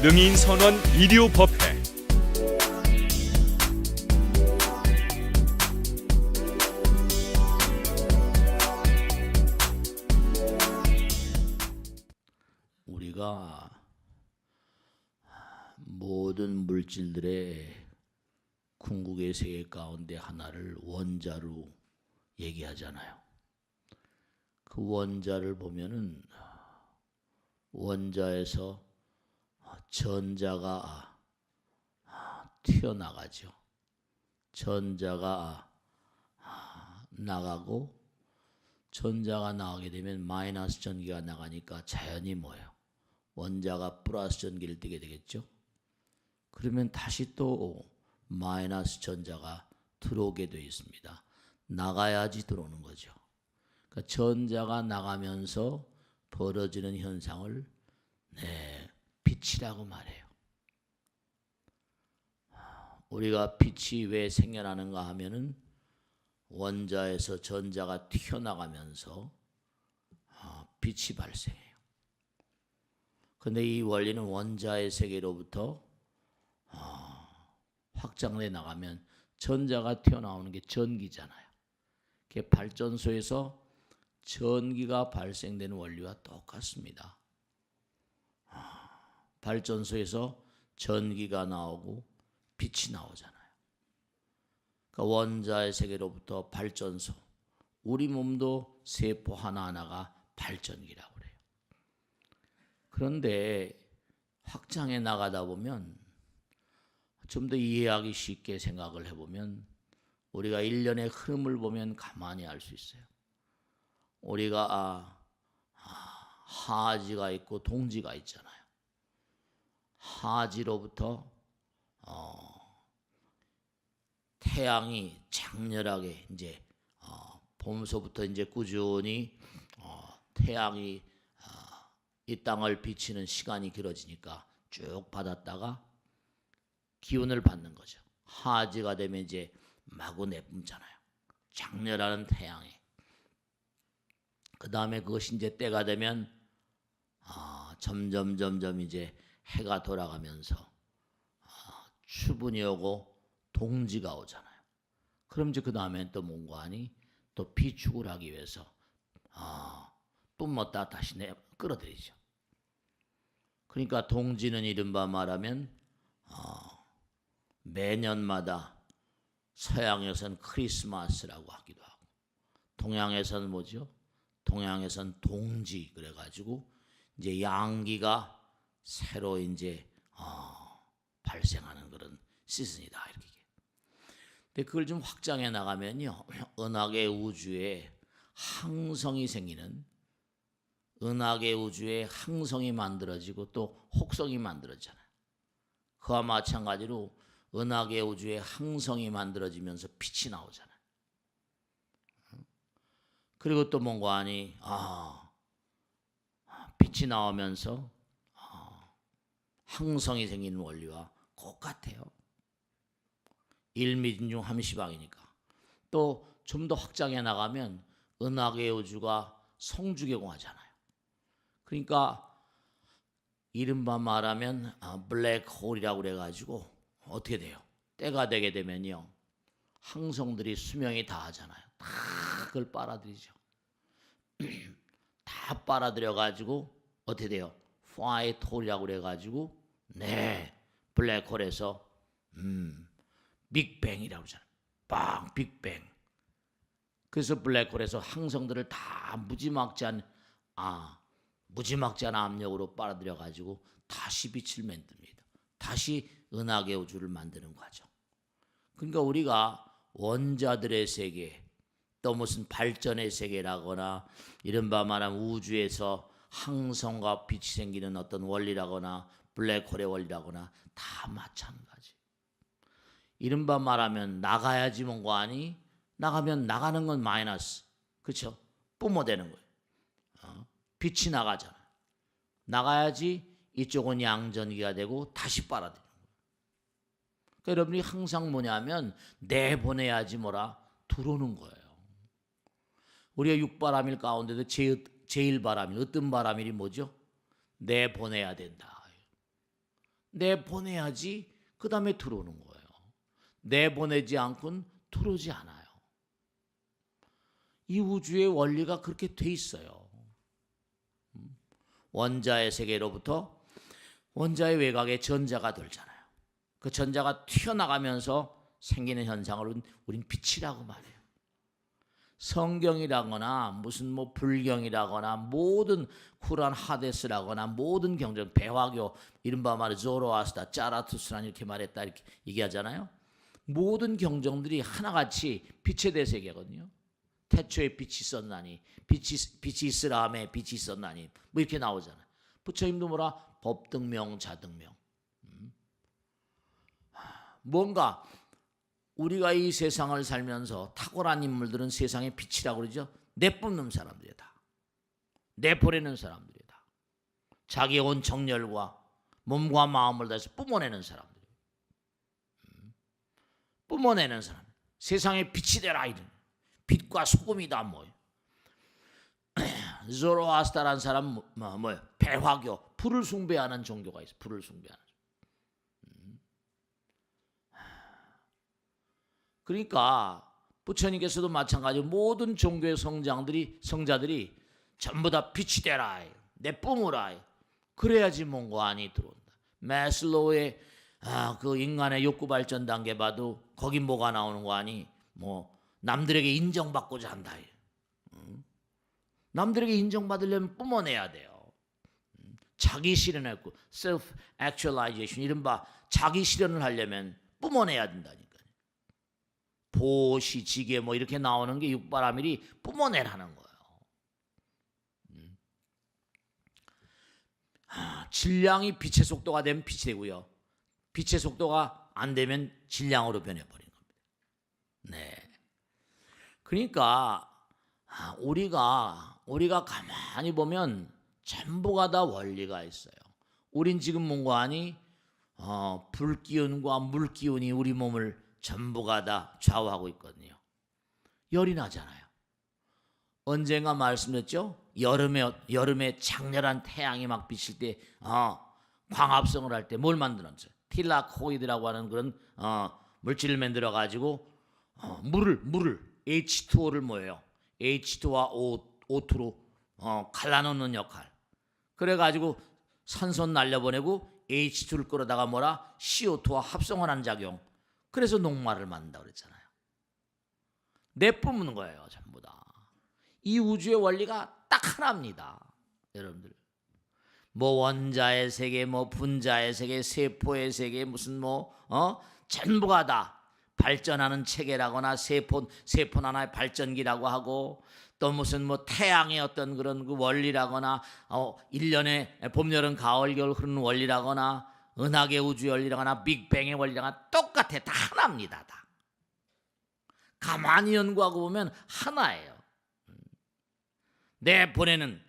능인선원 일요법회. 우리가 모든 물질들의 궁극의 세계 가운데 하나를 원자로 얘기하잖아요. 그 원자를 보면은 원자에서 전자가 튀어나가죠. 전자가 나가고, 전자가 나가게 되면 마이너스 전기가 나가니까 자연히 뭐예요? 원자가 플러스 전기를 띠게 되겠죠. 그러면 다시 또 마이너스 전자가 들어오게 되어 있습니다. 나가야지 들어오는 거죠. 그러니까 전자가 나가면서 벌어지는 현상을 빛이라고 말해요. 우리가 빛이 왜 생겨나는가 하면은 원자에서 전자가 튀어나가면서 빛이 발생해요. 그런데 이 원리는 원자의 세계로부터 확장돼 나가면 전자가 튀어나오는 게 전기잖아요. 그게 발전소에서 전기가 발생되는 원리와 똑같습니다. 발전소에서 전기가 나오고 빛이 나오잖아요. 그러니까 원자의 세계로부터 발전소, 우리 몸도 세포 하나하나가 발전기라고 그래요. 그런데 확장해 나가다 보면 좀 더 이해하기 쉽게 생각을 해보면 우리가 일련의 흐름을 보면 가만히 알 수 있어요. 우리가 하지가 있고 동지가 있잖아요. 하지로부터 태양이 장렬하게 이제 봄서부터 이제 꾸준히 태양이 이 땅을 비치는 시간이 길어지니까 쭉 받았다가 기운을 받는 거죠. 하지가 되면 이제 마구 내뿜잖아요. 장렬한 태양에. 그 다음에 그것이 이제 때가 되면 점점 이제 해가 돌아가면서 추분이 오고 동지가 오잖아요. 그럼 이제 그 다음에 또 뭔가 하니 또 비축을 하기 위해서 뿜었다 다시 끌어들이죠. 그러니까 동지는 이른바 말하면 매년마다 서양에서는 크리스마스라고 하기도 하고, 동양에서는 뭐죠? 동양에서는 동지 그래가지고 이제 양기가 새로 이제 발생하는 그런 시즌이다 이렇게. 근데 그걸 좀 확장해 나가면요, 은하계 우주에 항성이 생기는, 은하계 우주에 항성이 만들어지고 또 혹성이 만들어지잖아요. 그와 마찬가지로 은하계 우주에 항성이 만들어지면서 빛이 나오잖아요. 그리고 또 뭔가 하니 빛이 나오면서 항성이 생기는 원리와 똑같아요. 일미진중 함시방이니까. 또 좀 더 확장해 나가면 은하계 우주가 성주개공하잖아요. 그러니까 이른바 말하면 블랙홀이라고 그래가지고 어떻게 돼요? 때가 되게 되면요, 항성들이 수명이 다하잖아요. 다 그걸 빨아들이죠. 다 빨아들여가지고 어떻게 돼요? 화이트홀이라고 그래가지고 블랙홀에서 빅뱅이라고 그러잖아요. 빅뱅. 그래서 블랙홀에서 항성들을 다 무지막지한 압력으로 빨아들여가지고 다시 빛을 만듭니다. 다시 은하계 우주를 만드는 거죠. 그러니까 우리가 원자들의 세계, 또 무슨 발전의 세계라거나 이른바 말하면 우주에서 항성과 빛이 생기는 어떤 원리라거나 블랙홀의 원리라거나 다 마찬가지. 이른바 말하면 나가야지 뭔가 하니, 나가면 나가는 건 마이너스, 그렇죠? 뿜어대는 거예요. 빛이 나가잖아요. 나가야지 이쪽은 양전기가 되고 다시 빨아들이는 거예요. 그러니까 여러분이 항상 뭐냐면 내보내야지 뭐라 들어오는 거예요. 우리가 육바람일 가운데도 제일 바람일, 어떤 바람일이 뭐죠? 내보내야 된다. 내보내야지 그 다음에 들어오는 거예요. 내보내지 않고는 들어오지 않아요. 이 우주의 원리가 그렇게 돼 있어요. 원자의 세계로부터 원자의 외곽에 전자가 돌잖아요. 그 전자가 튀어나가면서 생기는 현상을 우린 빛이라고 말해요. 성경이라거나 무슨 뭐 불경이라거나 모든 쿠란 하데스라거나 모든 경전, 배화교, 이른바 말해 조로아스타, 짜라투스란 이렇게 말했다 이렇게 얘기하잖아요. 모든 경전들이 하나같이 빛에 대해서 얘기하거든요. 태초에 빛이 있었나니, 빛이 있으라 하매 빛이 있었나니, 뭐 이렇게 나오잖아요. 부처님도 뭐라 법등명 자등명. 뭔가 우리가 이 세상을 살면서 탁월한 인물들은 세상의 빛이라고 그러죠. 내뿜는 사람들이다. 내보내는 사람들이다. 자기의 온 정열과 몸과 마음을 다해서 뿜어내는 사람들. 뿜어내는 사람. 세상에 빛이 되라 이런. 빛과 소금이다 뭐예요. 조로아스타라는 사람 뭐예요? 배화교, 불을 숭배하는 종교가 있어. 불을 숭배하는. 그러니까 부처님께서도 마찬가지로 모든 종교의 성자들이 전부 다 빛이 되라, 내뿜으라. 그래야지 뭔가 안이 들어온다. 매슬로우의 그 인간의 욕구 발전 단계 봐도 거기 뭐가 나오는 거 아니? 뭐 남들에게 인정받고자 한다. 남들에게 인정받으려면 뿜어내야 돼요. 자기 실현했고 self actualization 이른바 자기 실현을 하려면 뿜어내야 된다니까. 보시, 지게 뭐 이렇게 나오는 게 육바라밀이 뿜어내라는 거예요. 질량이 빛의 속도가 되면 빛이 되고요. 빛의 속도가 안 되면 질량으로 변해버린 겁니다. 네. 그러니까 우리가 가만히 보면 전부가 다 원리가 있어요. 우린 지금 뭔가 하니 불기운과 물기운이 우리 몸을 전부가 다 좌우하고 있거든요. 열이 나잖아요. 언젠가 말씀드렸죠? 여름에 장렬한 태양이 막 비칠 때 광합성을 할 때 뭘 만들었어요? 틸라코이드라고 하는 그런 물질을 만들어 가지고 물을 H2O를 뭐예요? H2와 O2로 갈라놓는 역할. 그래가지고 산소 날려보내고 H2를 끌어다가 뭐라 CO2와 합성하는 작용. 그래서 녹말을 만든다고 그랬잖아요. 내뿜는 거예요, 전부 다. 이 우주의 원리가 딱 하나입니다, 여러분들. 뭐 원자의 세계, 뭐 분자의 세계, 세포의 세계, 무슨 전부가 다 발전하는 체계라거나 세포 하나의 발전기라고 하고 또 무슨 뭐 태양의 어떤 그런 그 원리라거나 1년에 봄, 여름, 가을, 겨울 흐르는 원리라거나 은하계 우주 원리라거나 빅뱅의 원리라거나 똑같아. 다 하나입니다. 다. 가만히 연구하고 보면 하나예요. 내보내는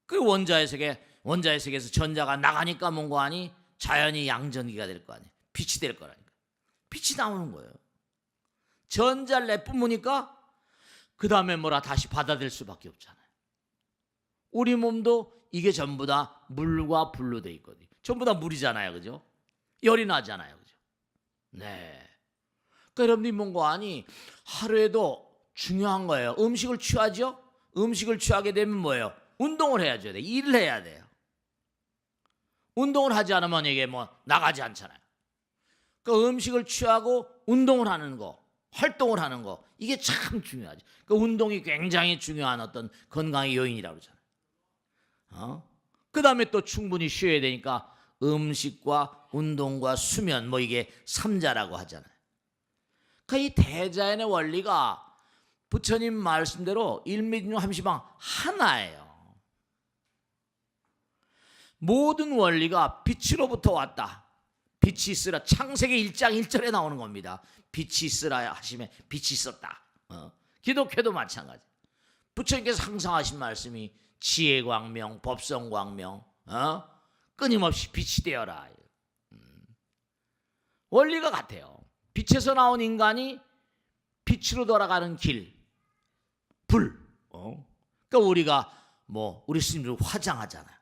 그 원자의 세계에서 전자가 나가니까 뭔가 하니 자연히 양전기가 될 거 아니에요. 빛이 될 거라니까. 빛이 나오는 거예요. 전자를 내뿜으니까 그 다음에 뭐라 다시 받아들일 수밖에 없잖아요. 우리 몸도 이게 전부 다 물과 불로 돼 있거든요. 전부 다 물이잖아요, 그죠? 열이 나잖아요, 그죠? 네. 그러니까 여러분들이 뭔가 아니 하루에도 중요한 거예요. 음식을 취하죠? 음식을 취하게 되면 뭐예요? 운동을 해야죠. 일을 해야 돼요. 운동을 하지 않으면 이게 뭐 나가지 않잖아요. 그 음식을 취하고 운동을 하는 거, 활동을 하는 거 이게 참 중요하죠. 그 운동이 굉장히 중요한 어떤 건강의 요인이라고 그러잖아요. 그 다음에 또 충분히 쉬어야 되니까 음식과 운동과 수면 뭐 이게 삼자라고 하잖아요. 그러니까 이 대자연의 원리가 부처님 말씀대로 일미중용 함시방 하나예요. 모든 원리가 빛으로부터 왔다. 빛이 있으라. 창세기 1장 1절에 나오는 겁니다. 빛이 있으라 하시면 빛이 있었다. 기독교도 마찬가지. 부처님께서 항상 하신 말씀이 지혜 광명, 법성 광명, 끊임없이 빛이 되어라. 원리가 같아요. 빛에서 나온 인간이 빛으로 돌아가는 길, 불. 그러니까 우리가 우리 스님들 화장하잖아요.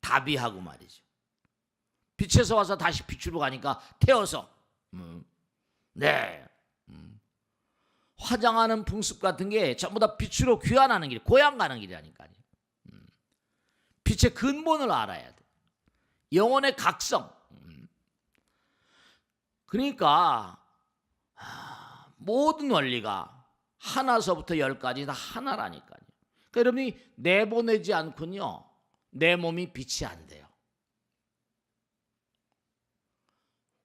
다비하고 말이죠. 빛에서 와서 다시 빛으로 가니까 태워서 네. 화장하는 풍습 같은 게 전부 다 빛으로 귀환하는 길, 고향 가는 길이라니까요. 빛의 근본을 알아야 돼. 영혼의 각성. 그러니까 모든 원리가 하나서부터 열까지 다 하나라니까요. 그러니까 여러분이 내보내지 않군요, 내 몸이 빛이 안 돼요.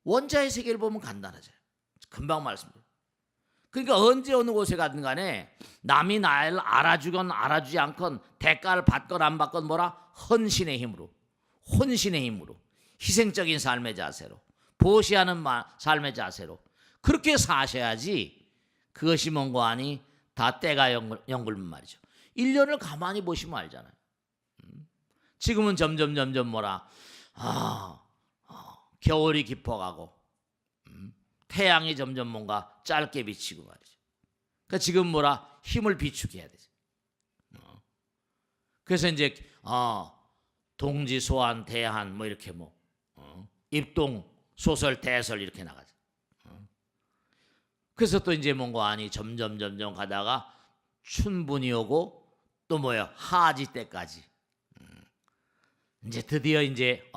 원자의 세계를 보면 간단하죠. 금방 말씀드려요. 그러니까 언제 어느 곳에 가든 간에 남이 나를 알아주건 알아주지 않건 대가를 받건 안 받건 뭐라? 헌신의 힘으로, 혼신의 힘으로, 희생적인 삶의 자세로, 보시하는 삶의 자세로 그렇게 사셔야지 그것이 뭔고 하니 다 때가 연글면 말이죠. 1년을 가만히 보시면 알잖아요. 지금은 점점 뭐라 겨울이 깊어가고 태양이 점점 뭔가 짧게 비치고 말이죠. 그러니까 지금 뭐라 힘을 비추게 해야 되죠. 그래서 이제 동지 소환 대한 뭐 이렇게 뭐 입동 소설 대설 이렇게 나가죠. 그래서 또 이제 뭔가 아니 점점 가다가 춘분이 오고 또 뭐야 하지 때까지 이제 드디어 이제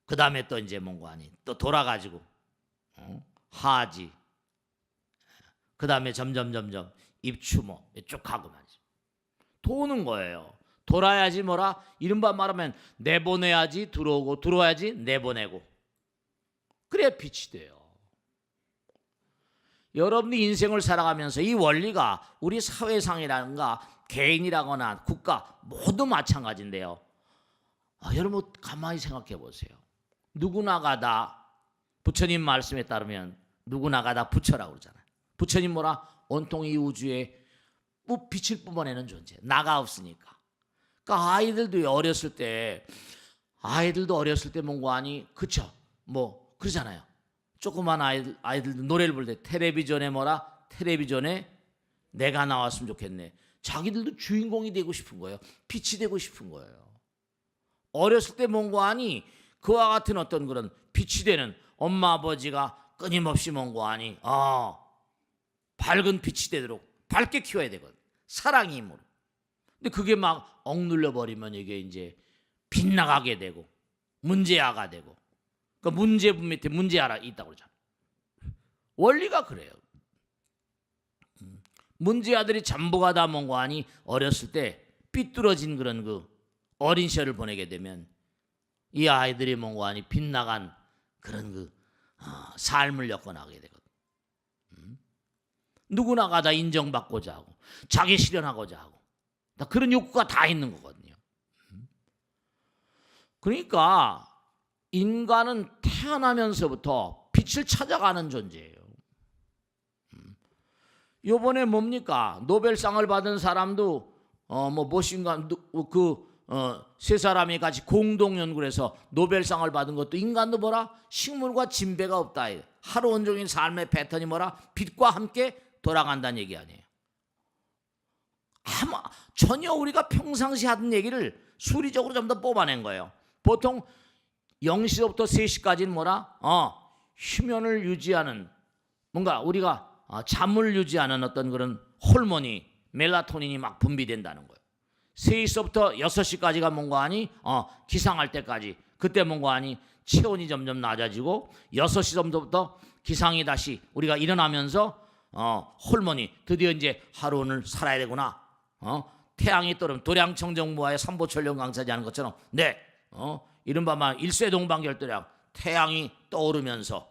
그 다음에 또 이제 뭔가 아니 또 돌아가지고 하지, 그 다음에 점점 입추모 쭉 가고 말이죠. 도는 거예요. 돌아야지 뭐라 이른바 말하면 내보내야지 들어오고 들어와야지 내보내고 그래야 빛이 돼요. 여러분이 인생을 살아가면서 이 원리가 우리 사회상이라든가 개인이라거나 국가 모두 마찬가지인데요. 여러분 가만히 생각해 보세요. 누구나가 다 부처님 말씀에 따르면 누구나가 다 부처라고 그러잖아요. 부처님 뭐라 온통 이 우주에 뭐 빛을 뿜어내는 존재, 나가 없으니까. 그러니까 아이들도 어렸을 때 뭔가 아니 그쵸 뭐 그러잖아요. 조그만 아이들도 노래를 부를 때 텔레비전에 텔레비전에 내가 나왔으면 좋겠네. 자기들도 주인공이 되고 싶은 거예요. 빛이 되고 싶은 거예요. 어렸을 때 뭔가 아니 그와 같은 어떤 그런 빛이 되는 엄마 아버지가 끊임없이 뭔가 아니 밝은 빛이 되도록 밝게 키워야 되거든. 사랑의 힘으로. 근데 그게 막 억눌려 버리면 이게 이제 빗나가게 되고 문제아가 되고, 그러니까 문제분 밑에 문제아가 있다고 그러잖아. 원리가 그래요. 문제아들이 전부가 다 뭔가 아니 어렸을 때 삐뚤어진 그런 그 어린 시절을 보내게 되면 이 아이들이 뭔가 아니 빗나간 그런 그 삶을 엮어나가게 되거든. 누구나가 다 인정받고자 하고 자기 실현하고자 하고 다 그런 욕구가 다 있는 거거든요. 그러니까 인간은 태어나면서부터 빛을 찾아가는 존재예요. 요번에 뭡니까? 노벨상을 받은 사람도 무엇인가 세 사람이 같이 공동 연구를 해서 노벨상을 받은 것도 인간도 뭐라 식물과 진배가 없다. 하루 온종일 삶의 패턴이 뭐라 빛과 함께 돌아간다는 얘기 아니에요. 아마 전혀 우리가 평상시 하던 얘기를 수리적으로 좀 더 뽑아낸 거예요. 보통 0시부터 3시까지는 뭐라 휴면을 유지하는 뭔가 우리가 잠을 유지하는 어떤 그런 호르몬이 멜라토닌이 막 분비된다는 거예요. 3시부터 6시까지가 뭔가 아니 기상할 때까지 그때 뭔가 아니 체온이 점점 낮아지고 6시 정도부터 기상이 다시 우리가 일어나면서 호르몬이 드디어 이제 하루 오늘 살아야 되구나. 태양이 떠오르면 도량청정무하의 삼보천령 강사지 하는 것처럼 이른바 막 일쇄동방결도량 태양이 떠오르면서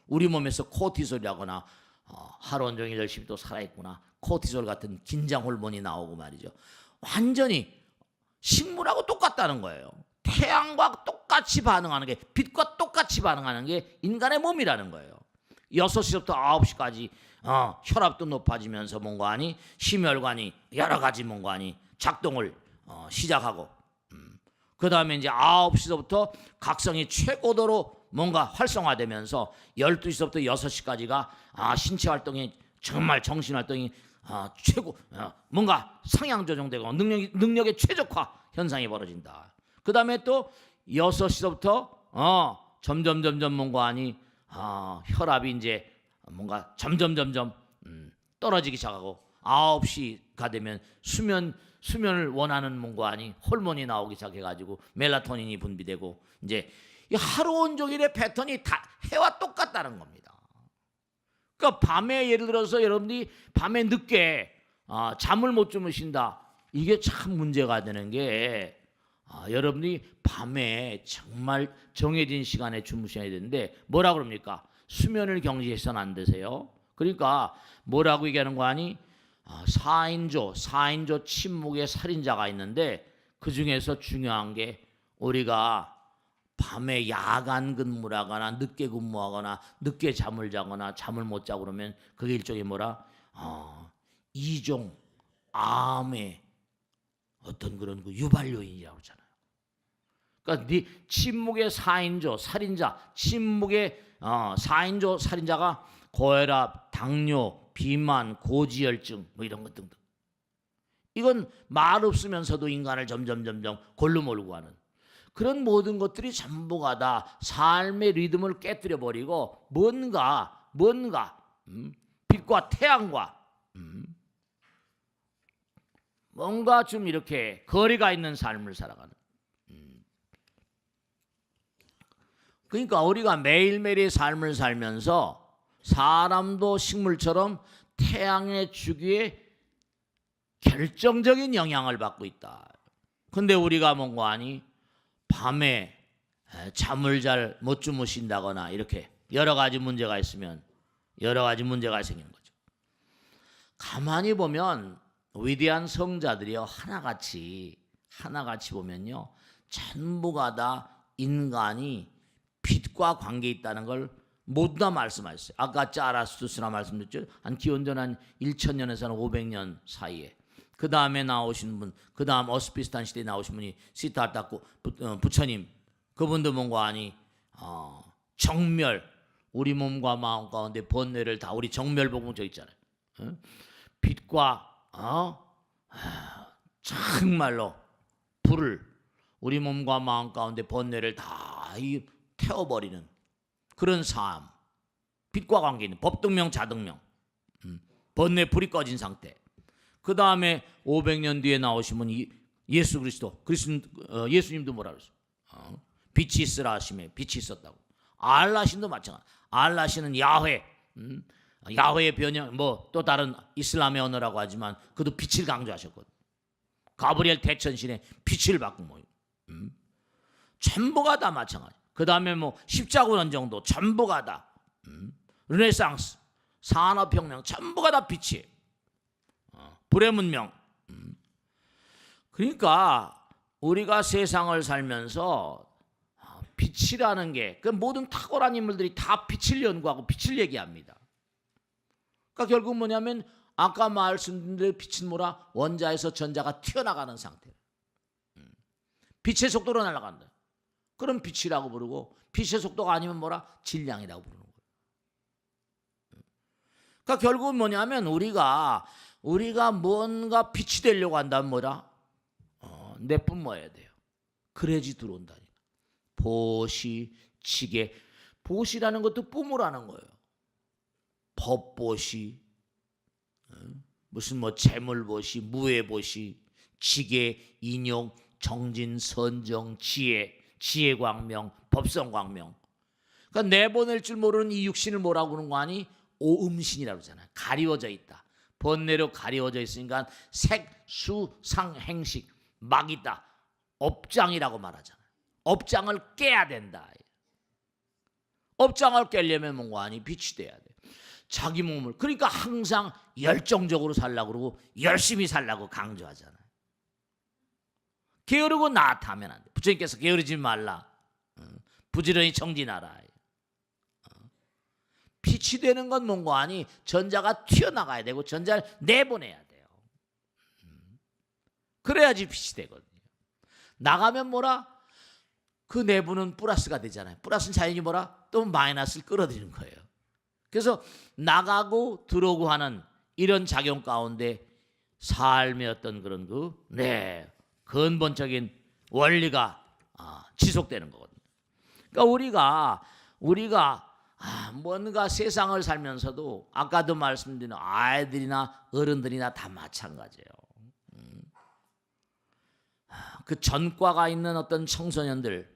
우리 몸에서 코티솔이라거나 하루 온종일 열심히 또 살아있구나. 코티솔 같은 긴장 호르몬이 나오고 말이죠. 완전히 식물하고 똑같다는 거예요. 태양과 똑같이 반응하는 게 빛과 똑같이 반응하는 게 인간의 몸이라는 거예요. 6시부터 9시까지 혈압도 높아지면서 뭔가 아니 심혈관이 여러 가지 뭔가 아니 작동을 시작하고 그 다음에 이제 9시부터 각성이 최고도로 뭔가 활성화되면서 12시부터 6시까지가 신체 활동이 정말 정신 활동이 최고 뭔가 상향 조정되고 능력의 최적화 현상이 벌어진다. 그 다음에 또 6시부터 점점 뭔가 하니 혈압이 이제 뭔가 점점 떨어지기 시작하고 9시가 되면 수면을 원하는 뭔가 하니 호르몬이 나오기 시작해가지고 멜라토닌이 분비되고 이제 이 하루 온종일의 패턴이 다 해와 똑같다는 겁니다. 그러니까 밤에 예를 들어서 여러분들이 밤에 늦게 잠을 못 주무신다. 이게 참 문제가 되는 게 여러분이 밤에 정말 정해진 시간에 주무셔야 되는데 뭐라 그럽니까? 수면을 경시해서는 안 되세요. 그러니까 뭐라고 얘기하는 거 아니? 4인조 침묵의 살인자가 있는데 그 중에서 중요한 게 우리가 밤에 야간 근무를 하거나 늦게 근무하거나 늦게 잠을 자거나 잠을 못 자고 그러면 그게 일종의 뭐라? 이종 암의 어떤 그런 그 유발 요인이라고 하잖아요. 그러니까 네 침묵의 4인조 살인자, 침묵의 4인조 살인자가 고혈압, 당뇨, 비만, 고지혈증 뭐 이런 것 등등. 이건 말 없으면서도 인간을 점점 골로 몰고 가는 그런 모든 것들이 전부가 다 삶의 리듬을 깨뜨려 버리고 뭔가 빛과 태양과 뭔가 좀 이렇게 거리가 있는 삶을 살아가는. 그러니까 우리가 매일매일의 삶을 살면서 사람도 식물처럼 태양의 주기에 결정적인 영향을 받고 있다. 근데 우리가 뭔가 하니 밤에 잠을 잘 못 주무신다거나 이렇게 여러 가지 문제가 있으면 여러 가지 문제가 생기는 거죠. 가만히 보면 위대한 성자들이요 하나같이 보면요 전부가 다 인간이 빛과 관계 있다는 걸 모두 다 말씀하셨어요. 아까 짜라스투스나 말씀드렸죠. 한 기원전 한 1000년에서 한 500년 사이에. 그 다음에 나오신 분, 그 다음 어스피스탄 시대에 나오신 분이 시타르타 부처님. 그분도 뭔가 아니 정멸, 우리 몸과 마음 가운데 번뇌를 다 우리 정멸복음 저 있잖아요. 빛과 정말로 불을 우리 몸과 마음 가운데 번뇌를 다 태워버리는 그런 삶, 빛과 관계 있는 법등명 자등명, 번뇌 불이 꺼진 상태. 그 다음에 500년 뒤에 나오신 분이 예수 그리스도, 예수님도 뭐라 그랬어? 빛이 있으라 하심에 빛이 있었다고. 알라신도 마찬가지. 알라신은 야훼, 야훼의 변형, 뭐 또 다른 이슬람의 언어라고 하지만 그도 빛을 강조하셨거든. 가브리엘 대천신에 빛을 받고 뭐 전부가 다 마찬가지. 그 다음에 뭐 십자군 정도 전부가 다 르네상스, 산업혁명 전부가 다 빛이에요. 불의 문명. 그러니까 우리가 세상을 살면서 빛이라는 게 그 모든 탁월한 인물들이 다 빛을 연구하고 빛을 얘기합니다. 그러니까 결국 뭐냐면 아까 말씀드린 대로 빛은 뭐라? 원자에서 전자가 튀어나가는 상태. 빛의 속도로 날아간다. 그럼 빛이라고 부르고 빛의 속도가 아니면 뭐라? 질량이라고 부르는 거예요. 그러니까 결국은 뭐냐면 우리가 뭔가 빛이 되려고 한다면 뭐라? 내뿜어야 돼요. 그래야지 들어온다니까. 보시, 지게. 보시라는 것도 뿜으라는 거예요. 법보시, 무슨 뭐 재물보시, 무예보시, 지게, 인용, 정진, 선정, 지혜광명, 법성광명. 그러니까 내보낼 줄 모르는 이 육신을 뭐라고 그러는 거 아니? 오음신이라고 그러잖아요. 가리워져 있다. 번뇌로 가리워져 있으니까 색, 수, 상, 행식 막 있다. 업장이라고 말하잖아요. 업장을 깨야 된다. 업장을 깨려면 뭔가 아니? 빛이 돼야 돼. 자기 몸을 그러니까 항상 열정적으로 살라고 그러고 열심히 살라고 강조하잖아요. 게으르고 나타하면 안 돼. 부처님께서 게으르지 말라. 부지런히 정진하라. 빛이 되는 건 뭔가 아니? 전자가 튀어나가야 되고 전자를 내보내야 돼요. 그래야지 빛이 되거든요. 나가면 뭐라? 그 내부는 플러스가 되잖아요. 플러스는 자연히 뭐라? 또 마이너스를 끌어들이는 거예요. 그래서 나가고 들어오고 하는 이런 작용 가운데 삶의 어떤 그런 근본적인 원리가 지속되는 거거든요. 그러니까 우리가 뭔가 세상을 살면서도 아까도 말씀드린 아이들이나 어른들이나 다 마찬가지예요. 그 전과가 있는 어떤 청소년들,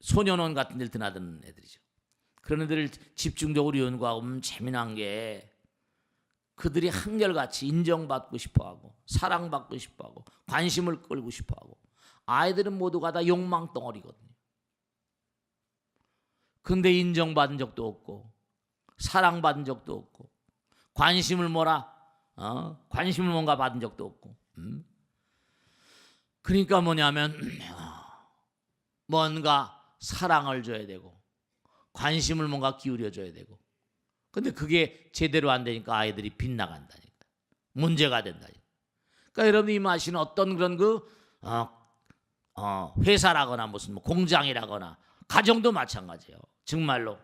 소년원 같은 데를 드나드는 애들이죠. 그런 애들을 집중적으로 연구하고 보면 재미난 게 그들이 한결같이 인정받고 싶어하고 사랑받고 싶어하고 관심을 끌고 싶어하고, 아이들은 모두가 다 욕망 덩어리거든요. 근데 인정받은 적도 없고 사랑받은 적도 없고 관심을 관심을 뭔가 받은 적도 없고. 그러니까 뭐냐면 뭔가 사랑을 줘야 되고 관심을 뭔가 기울여 줘야 되고, 근데 그게 제대로 안 되니까 아이들이 빗나간다니까, 문제가 된다니까. 그러니까 여러분이 마시는 어떤 그런 회사라거나 무슨 공장이라거나 가정도 마찬가지예요. 정말로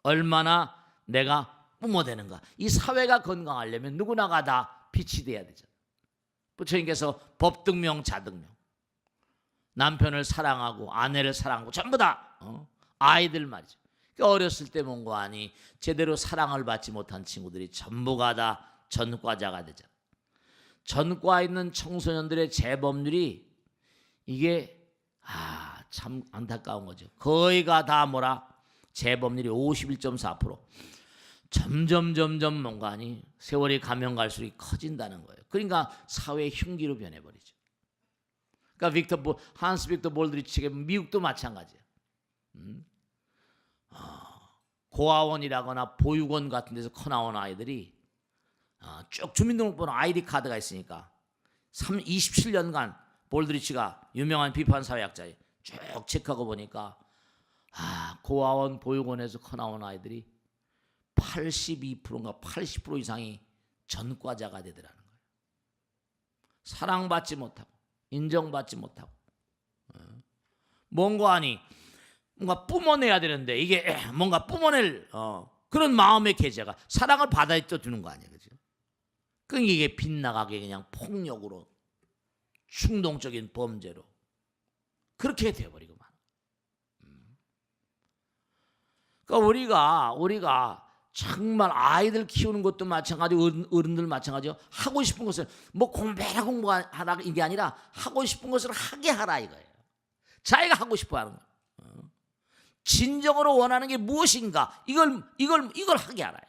얼마나 내가 부모되는가. 이 사회가 건강하려면 누구나가 다 빛이 돼야 되잖아요. 부처님께서 법등명 자등명, 남편을 사랑하고 아내를 사랑하고 전부 다 아이들 말이죠. 그러니까 어렸을 때 뭔가 하니 제대로 사랑을 받지 못한 친구들이 전부가 다 전과자가 되잖아요. 전과 있는 청소년들의 재범률이 이게 참 안타까운 거죠. 거의가 다 재범률이 51.4%. 점점 뭔가 하니 세월이 가면 갈수록 커진다는 거예요. 그러니까 사회의 흉기로 변해버리죠. 그러니까 한스 빅터 볼드리치의 미국도 마찬가지예요. 고아원이라거나 보육원 같은 데서 커나온 아이들이 쭉 주민등록번호 아이디 카드가 있으니까 27년간 볼드리치가 유명한 비판사회학자예요. 쭉 체크하고 보니까 고아원 보육원에서 커나온 아이들이 82%인가 80% 이상이 전과자가 되더라는 거예요. 사랑받지 못하고 인정받지 못하고 뭔가 뿜어내야 되는데 이게 뭔가 뿜어낼 그런 마음의 계제가 사랑을 받아주는 거 아니에요, 그죠? 그러니까 이게 빗나가게 그냥 폭력으로 충동적인 범죄로 그렇게 되어버리고 말. 그러니까 우리가 정말 아이들 키우는 것도 마찬가지고 어른들 마찬가지요. 하고 싶은 것을 공부하라 이게 아니라 하고 싶은 것을 하게 하라 이거예요. 자기가 하고 싶어하는 거. 진정으로 원하는 게 무엇인가 이걸 하게 하라.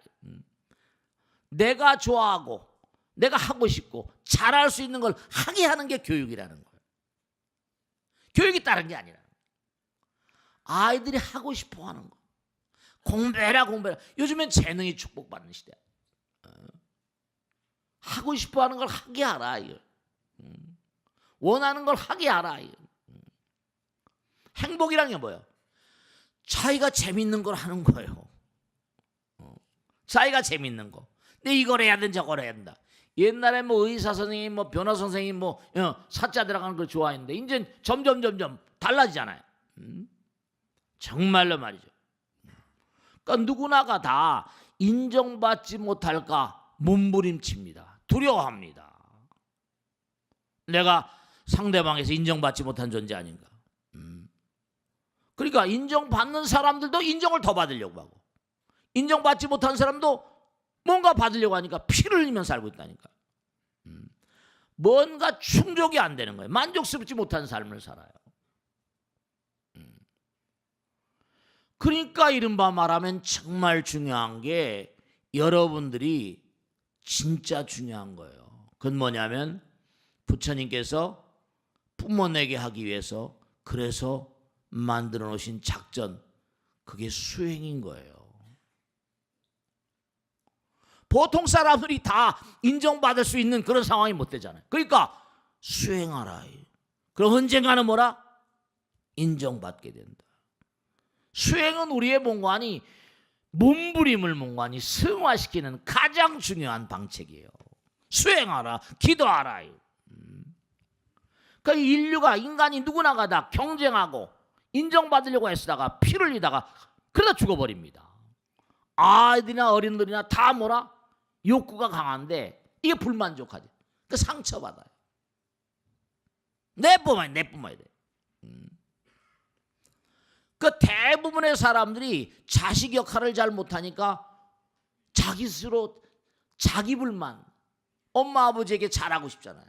내가 좋아하고 내가 하고 싶고 잘할 수 있는 걸 하게 하는 게 교육이라는 거예요. 교육이 다른 게 아니라 아이들이 하고 싶어하는 거. 공부해라. 요즘엔 재능이 축복받는 시대야. 하고 싶어하는 걸 하게 하라. 원하는 걸 하게 하라. 행복이란 게 뭐예요? 자기가 재밌는 걸 하는 거예요. 자기가 재밌는 거. 내 이걸 해야 된다 저걸 해야 된다. 옛날에 의사 선생님 변호사 선생님 사자 들어가는 걸 좋아했는데 이제 점점 달라지잖아요. 정말로 말이죠. 그러니까 누구나가 다 인정받지 못할까 몸부림칩니다. 두려워합니다. 내가 상대방에서 인정받지 못한 존재 아닌가. 그러니까 인정받는 사람들도 인정을 더 받으려고 하고 인정받지 못한 사람도 뭔가 받으려고 하니까 피를 흘리면서 살고 있다니까. 뭔가 충족이 안 되는 거예요. 만족스럽지 못한 삶을 살아요. 그러니까 이른바 말하면 정말 중요한 게 여러분들이 진짜 중요한 거예요. 그건 뭐냐면 부처님께서 뿜어내게 하기 위해서 그래서 만들어 놓으신 작전, 그게 수행인 거예요. 보통 사람들이 다 인정받을 수 있는 그런 상황이 못 되잖아요. 그러니까 수행하라. 그럼 언젠가는 인정받게 된다. 수행은 우리의 몸관이 몸부림을 승화시키는 가장 중요한 방책이에요. 수행하라, 기도하라. 그러니까 인간이 누구나가 다 경쟁하고 인정받으려고 애쓰다가 피를 흘리다가 그러다 죽어버립니다. 아이들이나 어린들이나 다 욕구가 강한데 이게 불만족하지. 상처받아요. 내뿜어야 돼. 그 대부분의 사람들이 자식 역할을 잘 못하니까 자기 스스로 자기 불만, 엄마 아버지에게 잘하고 싶잖아요.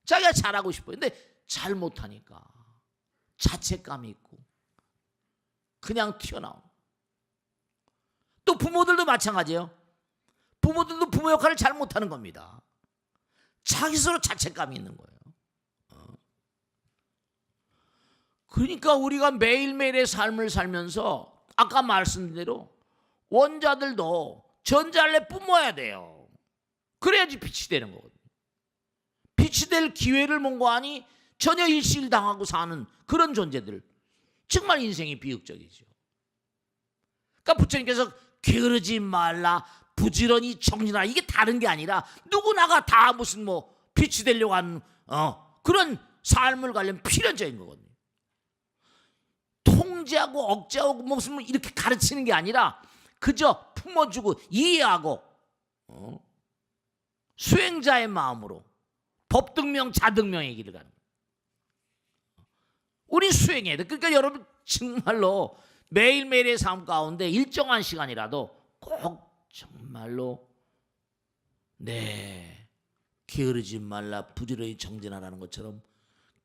자기가 잘하고 싶어요. 근데 잘 못하니까 자책감이 있고 그냥 튀어나오는. 또 부모들도 마찬가지예요. 부모들도 부모 역할을 잘 못하는 겁니다. 자기 스스로 자책감이 있는 거예요. 그러니까 우리가 매일매일의 삶을 살면서 아까 말씀드린 대로 원자들도 전자를 뿜어야 돼요. 그래야지 빛이 되는 거거든요. 빛이 될 기회를 뭔고하니 전혀 일시일당하고 사는 그런 존재들, 정말 인생이 비극적이죠. 그러니까 부처님께서 게으르지 말라, 부지런히 정진하라, 이게 다른 게 아니라 누구나가 다 무슨 뭐 빛이 되려고 하는 그런 삶을 가려면 필연적인 거거든요. 통제하고 억제하고 무슨 이렇게 가르치는 게 아니라 그저 품어주고 이해하고 수행자의 마음으로 법등명 자등명의 길을 가는 거예요. 우리 수행해야 돼. 그러니까 여러분 정말로 매일매일의 삶 가운데 일정한 시간이라도 꼭 정말로 게으르지 말라, 부지런히 정진하라는 것처럼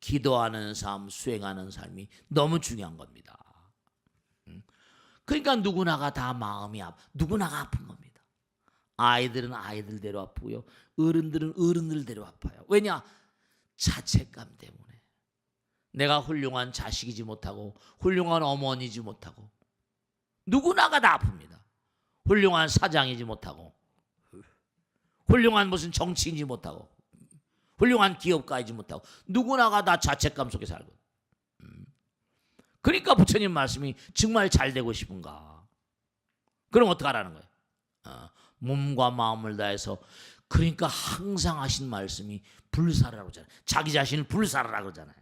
기도하는 삶, 수행하는 삶이 너무 중요한 겁니다. 그러니까 누구나가 다 마음이 누구나가 아픈 겁니다. 아이들은 아이들대로 아프고요, 어른들은 어른들대로 아파요. 왜냐? 자책감 때문에. 내가 훌륭한 자식이지 못하고 훌륭한 어머니지 못하고 누구나가 다 아픕니다. 훌륭한 사장이지 못하고 훌륭한 무슨 정치인이지 못하고 훌륭한 기업가이지 못하고 누구나가 다 자책감 속에 살고. 그러니까 부처님 말씀이 정말 잘 되고 싶은가? 그럼 어떡하라는 거예요? 몸과 마음을 다해서. 그러니까 항상 하신 말씀이 불사라고 하잖아요. 자기 자신을 불사라고 그러잖아요.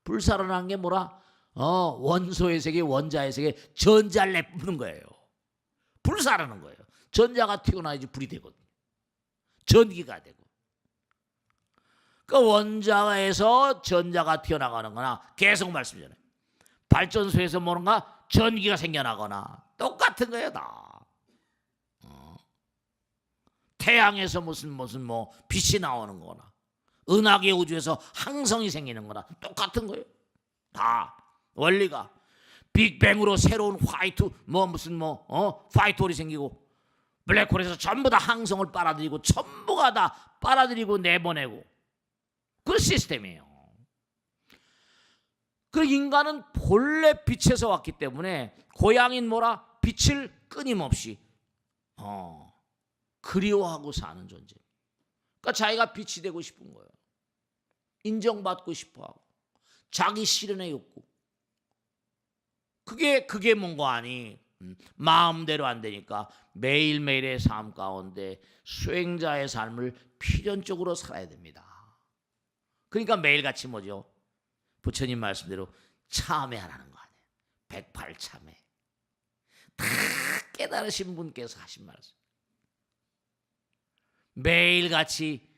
불사라는 게 뭐라? 원소의 세계, 원자의 세계, 전자를 내뿜는 거예요. 불사라는 거예요. 전자가 튀어나와야지 불이 되거든요. 전기가 되고. 그 원자에서 전자가 튀어나가는 거나 계속 말씀드려요. 발전소에서 뭔가 전기가 생겨나거나 똑같은 거예요, 다. 태양에서 무슨 뭐 빛이 나오는 거나 은하계 우주에서 항성이 생기는 거나 똑같은 거예요. 다 원리가 빅뱅으로 새로운 화이트홀이 생기고 블랙홀에서 전부 다 항성을 빨아들이고 전부가 다 빨아들이고 내보내고 그 시스템이에요. 그 인간은 본래 빛에서 왔기 때문에 고향인 뭐라? 빛을 끊임없이 그리워하고 사는 존재. 그러니까 자기가 빛이 되고 싶은 거예요. 인정받고 싶어하고 자기 실현의 욕구. 그게 뭔가 아니 마음대로 안 되니까 매일매일의 삶 가운데 수행자의 삶을 필연적으로 살아야 됩니다. 그러니까 매일같이 뭐죠? 부처님 말씀대로 참회하라는 거 아니에요. 108참회. 다 깨달으신 분께서 하신 말씀. 매일같이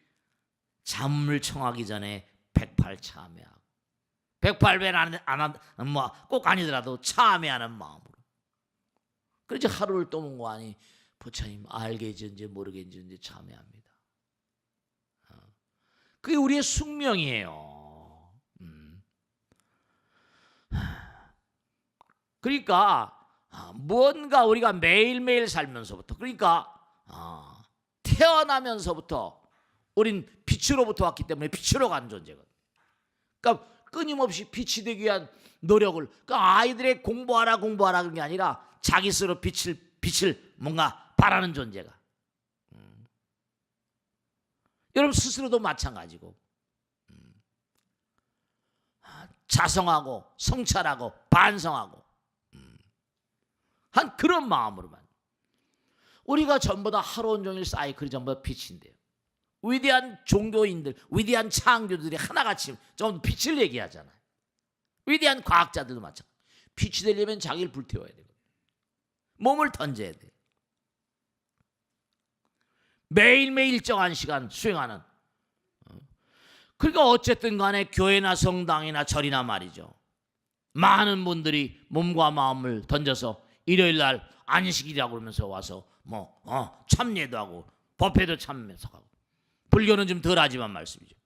잠을 청하기 전에 108참회하고 108배는 꼭 아니더라도 참회하는 마음으로. 그렇지 하루를 또 뭔가 아니 부처님 알겠는지 모르겠는지 참회합니다. 그게 우리의 숙명이에요. 그러니까 무언가 우리가 매일매일 살면서부터 그러니까 태어나면서부터 우린 빛으로부터 왔기 때문에 빛으로 가는 존재거든요. 그러니까 끊임없이 빛이 되기 위한 노력을 그러니까 아이들의 공부하라 그런 게 아니라 자기 스스로 빛을 뭔가 바라는 존재가 여러분 스스로도 마찬가지고 자성하고 성찰하고 반성하고 한 그런 마음으로만 우리가 전부 다 하루 온종일 사이클이 전부 다 빛인데요. 위대한 종교인들, 위대한 창조들이 하나같이 좀 빛을 얘기하잖아요. 위대한 과학자들도 마찬가지. 빛이 되려면 자기를 불태워야 되거든요. 몸을 던져야 돼요. 매일매일 일정한 시간 수행하는. 그러니까 어쨌든 간에 교회나 성당이나 절이나 말이죠. 많은 분들이 몸과 마음을 던져서 일요일 날 안식일이라고 그러면서 와서 참례도 하고 법회도 참석하고, 불교는 좀 덜하지만 말씀이죠.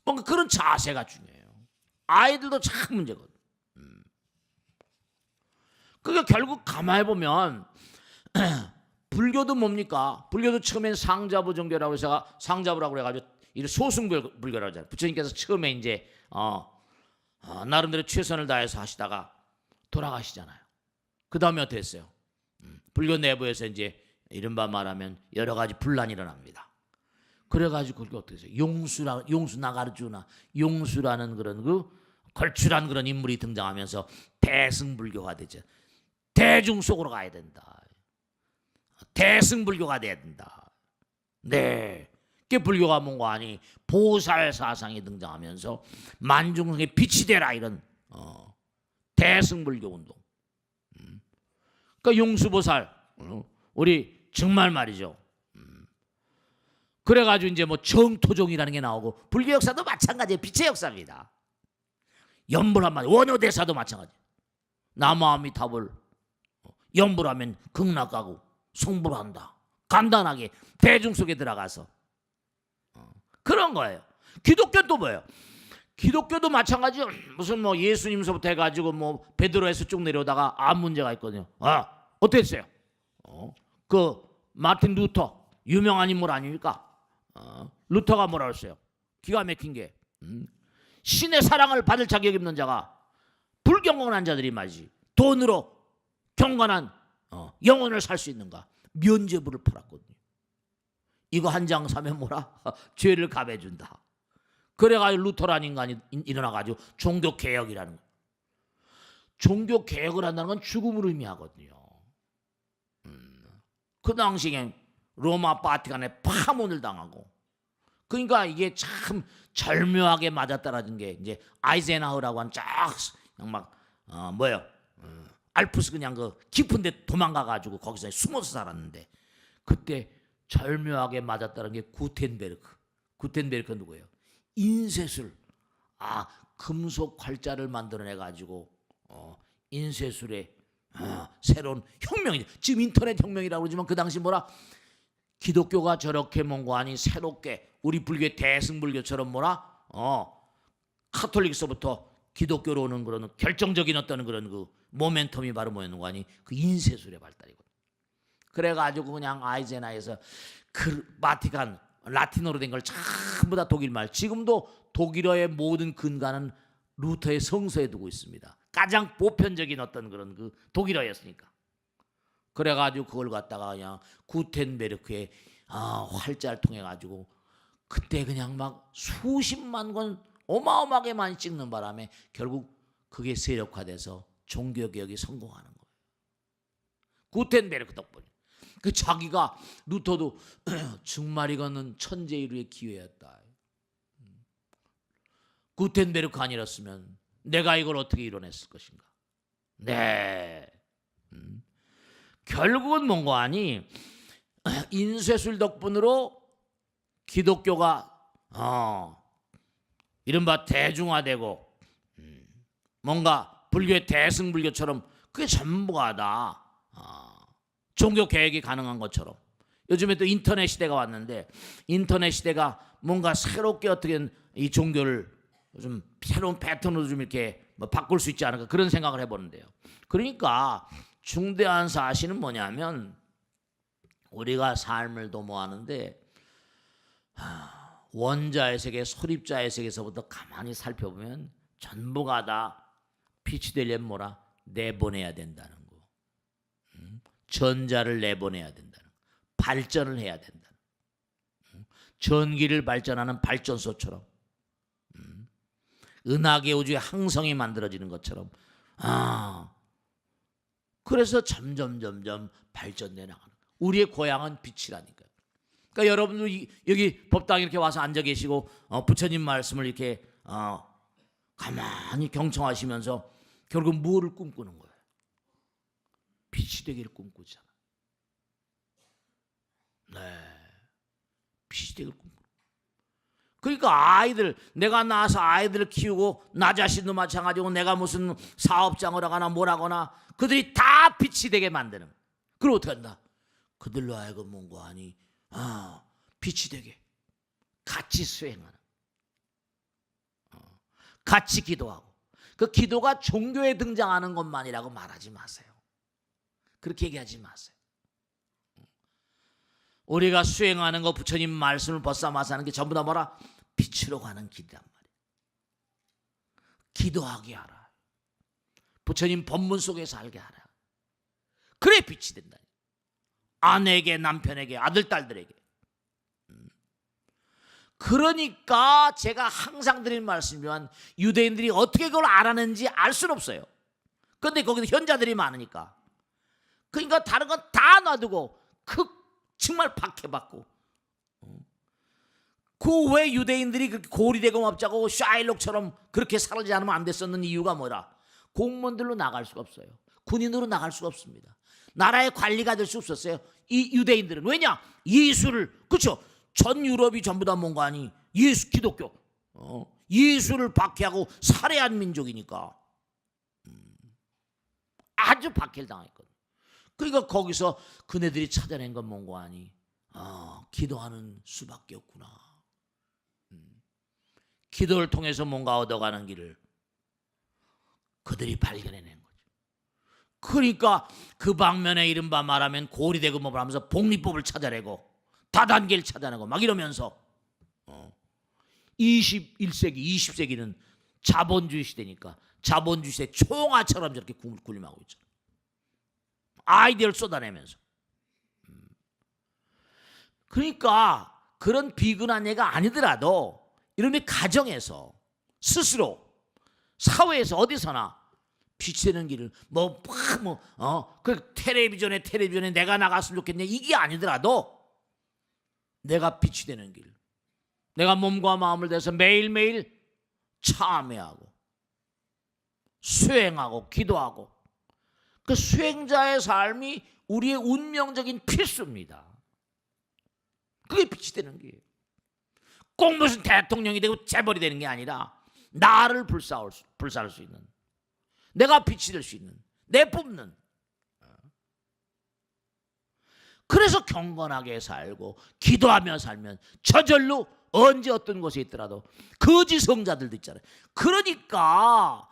뭔가 그런 자세가 중요해요. 아이들도 참 문제거든. 그게 결국 가만히 보면 불교도 뭡니까? 불교도 처음엔 상자부 종교라고 해서 상자부라고 그래가지고 이 소승불교라고 하잖아요. 부처님께서 처음에 이제 나름대로 최선을 다해서 하시다가 돌아가시잖아요. 그 다음에 어떻게 했어요? 불교 내부에서 이제 이른바 말하면 여러 가지 분란이 일어납니다. 그래가지고 그게 어떻게 했어요? 용수 나가르주나 용수라는 그런 그 걸출한 그런 인물이 등장하면서 대승불교가 되죠. 대중 속으로 가야 된다. 대승불교가 돼야 된다. 네. 그 불교가 뭔가 아니 보살 사상이 등장하면서 만중생의 빛이 되라 이런 대승불교 운동. 그러니까 용수보살 우리 정말 말이죠. 그래가지고 이제 뭐 정토종이라는 게 나오고, 불교 역사도 마찬가지예요. 빛의 역사입니다. 연불한마디 원효대사도 마찬가지. 남아미탑을 연불하면 극락가고 성불한다. 간단하게 대중 속에 들어가서 그런 거예요. 기독교도 뭐예요? 기독교도 마찬가지요. 무슨 뭐 예수님서부터 해가지고 뭐 베드로에서 쭉 내려오다가 아무 문제가 있거든요. 어떻게 했어요? 그 마틴 루터 유명한 인물 아닙니까? 루터가 뭐라고 했어요? 기가 막힌 게 신의 사랑을 받을 자격 없는 자가 불경건한 자들이 말이지 돈으로 경건한 영혼을 살 수 있는가? 면죄부를 팔았거든요. 이거 한 장 사면 뭐라? 죄를 갚아준다. 그래가지고 루터라는 인간이 일어나가지고 종교개혁이라는 거. 종교개혁을 한다는 건 죽음을 의미하거든요. 그 당시에 로마 바티칸에 파문을 당하고, 그러니까 이게 참 절묘하게 맞아떨어진 게 이제 아이젠하워라고 한 쫙막 알프스 그냥 그 깊은데 도망가가지고 거기서 숨어서 살았는데, 그때 절묘하게 맞아떨어진 게 구텐베르크. 구텐베르크 누구예요? 인쇄술. 금속 활자를 만들어내 가지고 인쇄술에 새로운 혁명이죠. 지금 인터넷 혁명이라고 그러지만 그 당시 뭐라? 기독교가 저렇게 뭔가 아니 새롭게 우리 불교의 대승불교처럼 뭐라? 카톨릭서부터 기독교로 오는 그런 결정적인 어떤 그런 그 모멘텀이 바로 뭐였는 거 아니? 그 인쇄술의 발달이거든. 그래가지고 그냥 아이젠하에서 그 바티칸 라틴어로 된 걸 전부 다 독일말. 지금도 독일어의 모든 근간은 루터의 성서에 두고 있습니다. 가장 보편적인 어떤 그런 그 독일어였으니까. 그래가지고 그걸 갖다가 그냥 구텐베르크의 활자를 통해 가지고 그때 그냥 막 수십만 권 어마어마하게 많이 찍는 바람에 결국 그게 세력화돼서 종교개혁이 성공하는 거예요. 구텐베르크 덕분에. 그 자기가 루터도 정말 이거는 천재이루의 기회였다. 구텐베르크 아니었으면 내가 이걸 어떻게 이뤄냈을 것인가. 네. 결국은 뭔가 아니 인쇄술 덕분으로 기독교가 이른바 대중화되고 뭔가 불교의 대승불교처럼 그게 전부가 다 종교 개혁이 가능한 것처럼, 요즘에 또 인터넷 시대가 왔는데 인터넷 시대가 뭔가 새롭게 어떻게 이 종교를 좀 새로운 패턴으로 좀 이렇게 바꿀 수 있지 않을까 그런 생각을 해보는데요. 그러니까 중대한 사실은 뭐냐면 우리가 삶을 도모하는데 원자의 세계, 소립자의 세계에서부터 가만히 살펴보면 전부가 다 빛이 되려면 뭐라? 내보내야 된다는 거. 전자를 내보내야 된다는 거. 발전을 해야 된다는 거. 전기를 발전하는 발전소처럼 은하계 우주의 항성이 만들어지는 것처럼 그래서 점점 발전돼 나가는 거예요. 우리의 고향은 빛이라니까요. 그러니까 여러분들 여기 법당에 이렇게 와서 앉아 계시고 부처님 말씀을 이렇게 가만히 경청하시면서 결국 무엇을 꿈꾸는 거예요? 빛이 되기를 꿈꾸잖아. 네, 빛이 되기를 꿈꾸는 거예요. 그러니까 아이들, 내가 낳아서 아이들을 키우고 나 자신도 마찬가지고 내가 무슨 사업장을 하거나 뭘 하거나 그들이 다 빛이 되게 만드는. 그럼 어떻게 한다? 그들로 하여금 뭔가 하니 빛이 되게 같이 수행하는, 같이 기도하고. 그 기도가 종교에 등장하는 것만이라고 말하지 마세요. 그렇게 얘기하지 마세요. 우리가 수행하는 거, 부처님 말씀을 벗삼아서 하는 게 전부 다 뭐라? 빛으로 가는 길이란 말이에요. 기도하게 하라. 부처님 법문 속에 살게 하라. 그래 빛이 된다. 아내에게, 남편에게, 아들, 딸들에게. 그러니까 제가 항상 드리는 말씀이지만 유대인들이 어떻게 그걸 알아내는지 알 수는 없어요. 그런데 거기도 현자들이 많으니까. 그러니까 다른 건 다 놔두고 정말 박해받고. 그 왜 유대인들이 그렇게 고리대금업자고 샤일록처럼 그렇게 살지 않으면 안 됐었는 이유가 뭐라? 공무원들로 나갈 수가 없어요. 군인으로 나갈 수가 없습니다. 나라의 관리가 될 수 없었어요. 이 유대인들은. 왜냐? 예수를, 그렇죠? 전 유럽이 전부 다 뭔가 아니 예수, 기독교, 예수를 박해하고 살해한 민족이니까 아주 박해를 당했거든요. 그러니까 거기서 그네들이 찾아낸 건 뭔가 아니 기도하는 수밖에 없구나. 기도를 통해서 뭔가 얻어가는 길을 그들이 발견해낸 거죠. 그러니까 그 방면에 이른바 말하면 고리대금업을 하면서 복리법을 찾아내고 다단계를 찾아내고 막 이러면서 21세기, 20세기는 자본주의 시대니까 자본주의 시대 총알처럼 저렇게 군림하고 있잖아요. 아이디어를 쏟아내면서. 그러니까 그런 비근한 얘가 아니더라도 이놈의 가정에서 스스로 사회에서 어디서나 빛이 되는 길을 그 텔레비전에 내가 나갔으면 좋겠냐 이게 아니더라도 내가 빛이 되는 길, 내가 몸과 마음을 대해서 매일매일 참회하고 수행하고 기도하고 그 수행자의 삶이 우리의 운명적인 필수입니다. 그게 빛이 되는 길이에요. 꼭 무슨 대통령이 되고 재벌이 되는 게 아니라 나를 불사할 수 있는, 내가 빛이 될 수 있는, 내 뽑는. 그래서 경건하게 살고 기도하며 살면 저절로 언제 어떤 곳에 있더라도 거짓 성자들도 있잖아요. 그러니까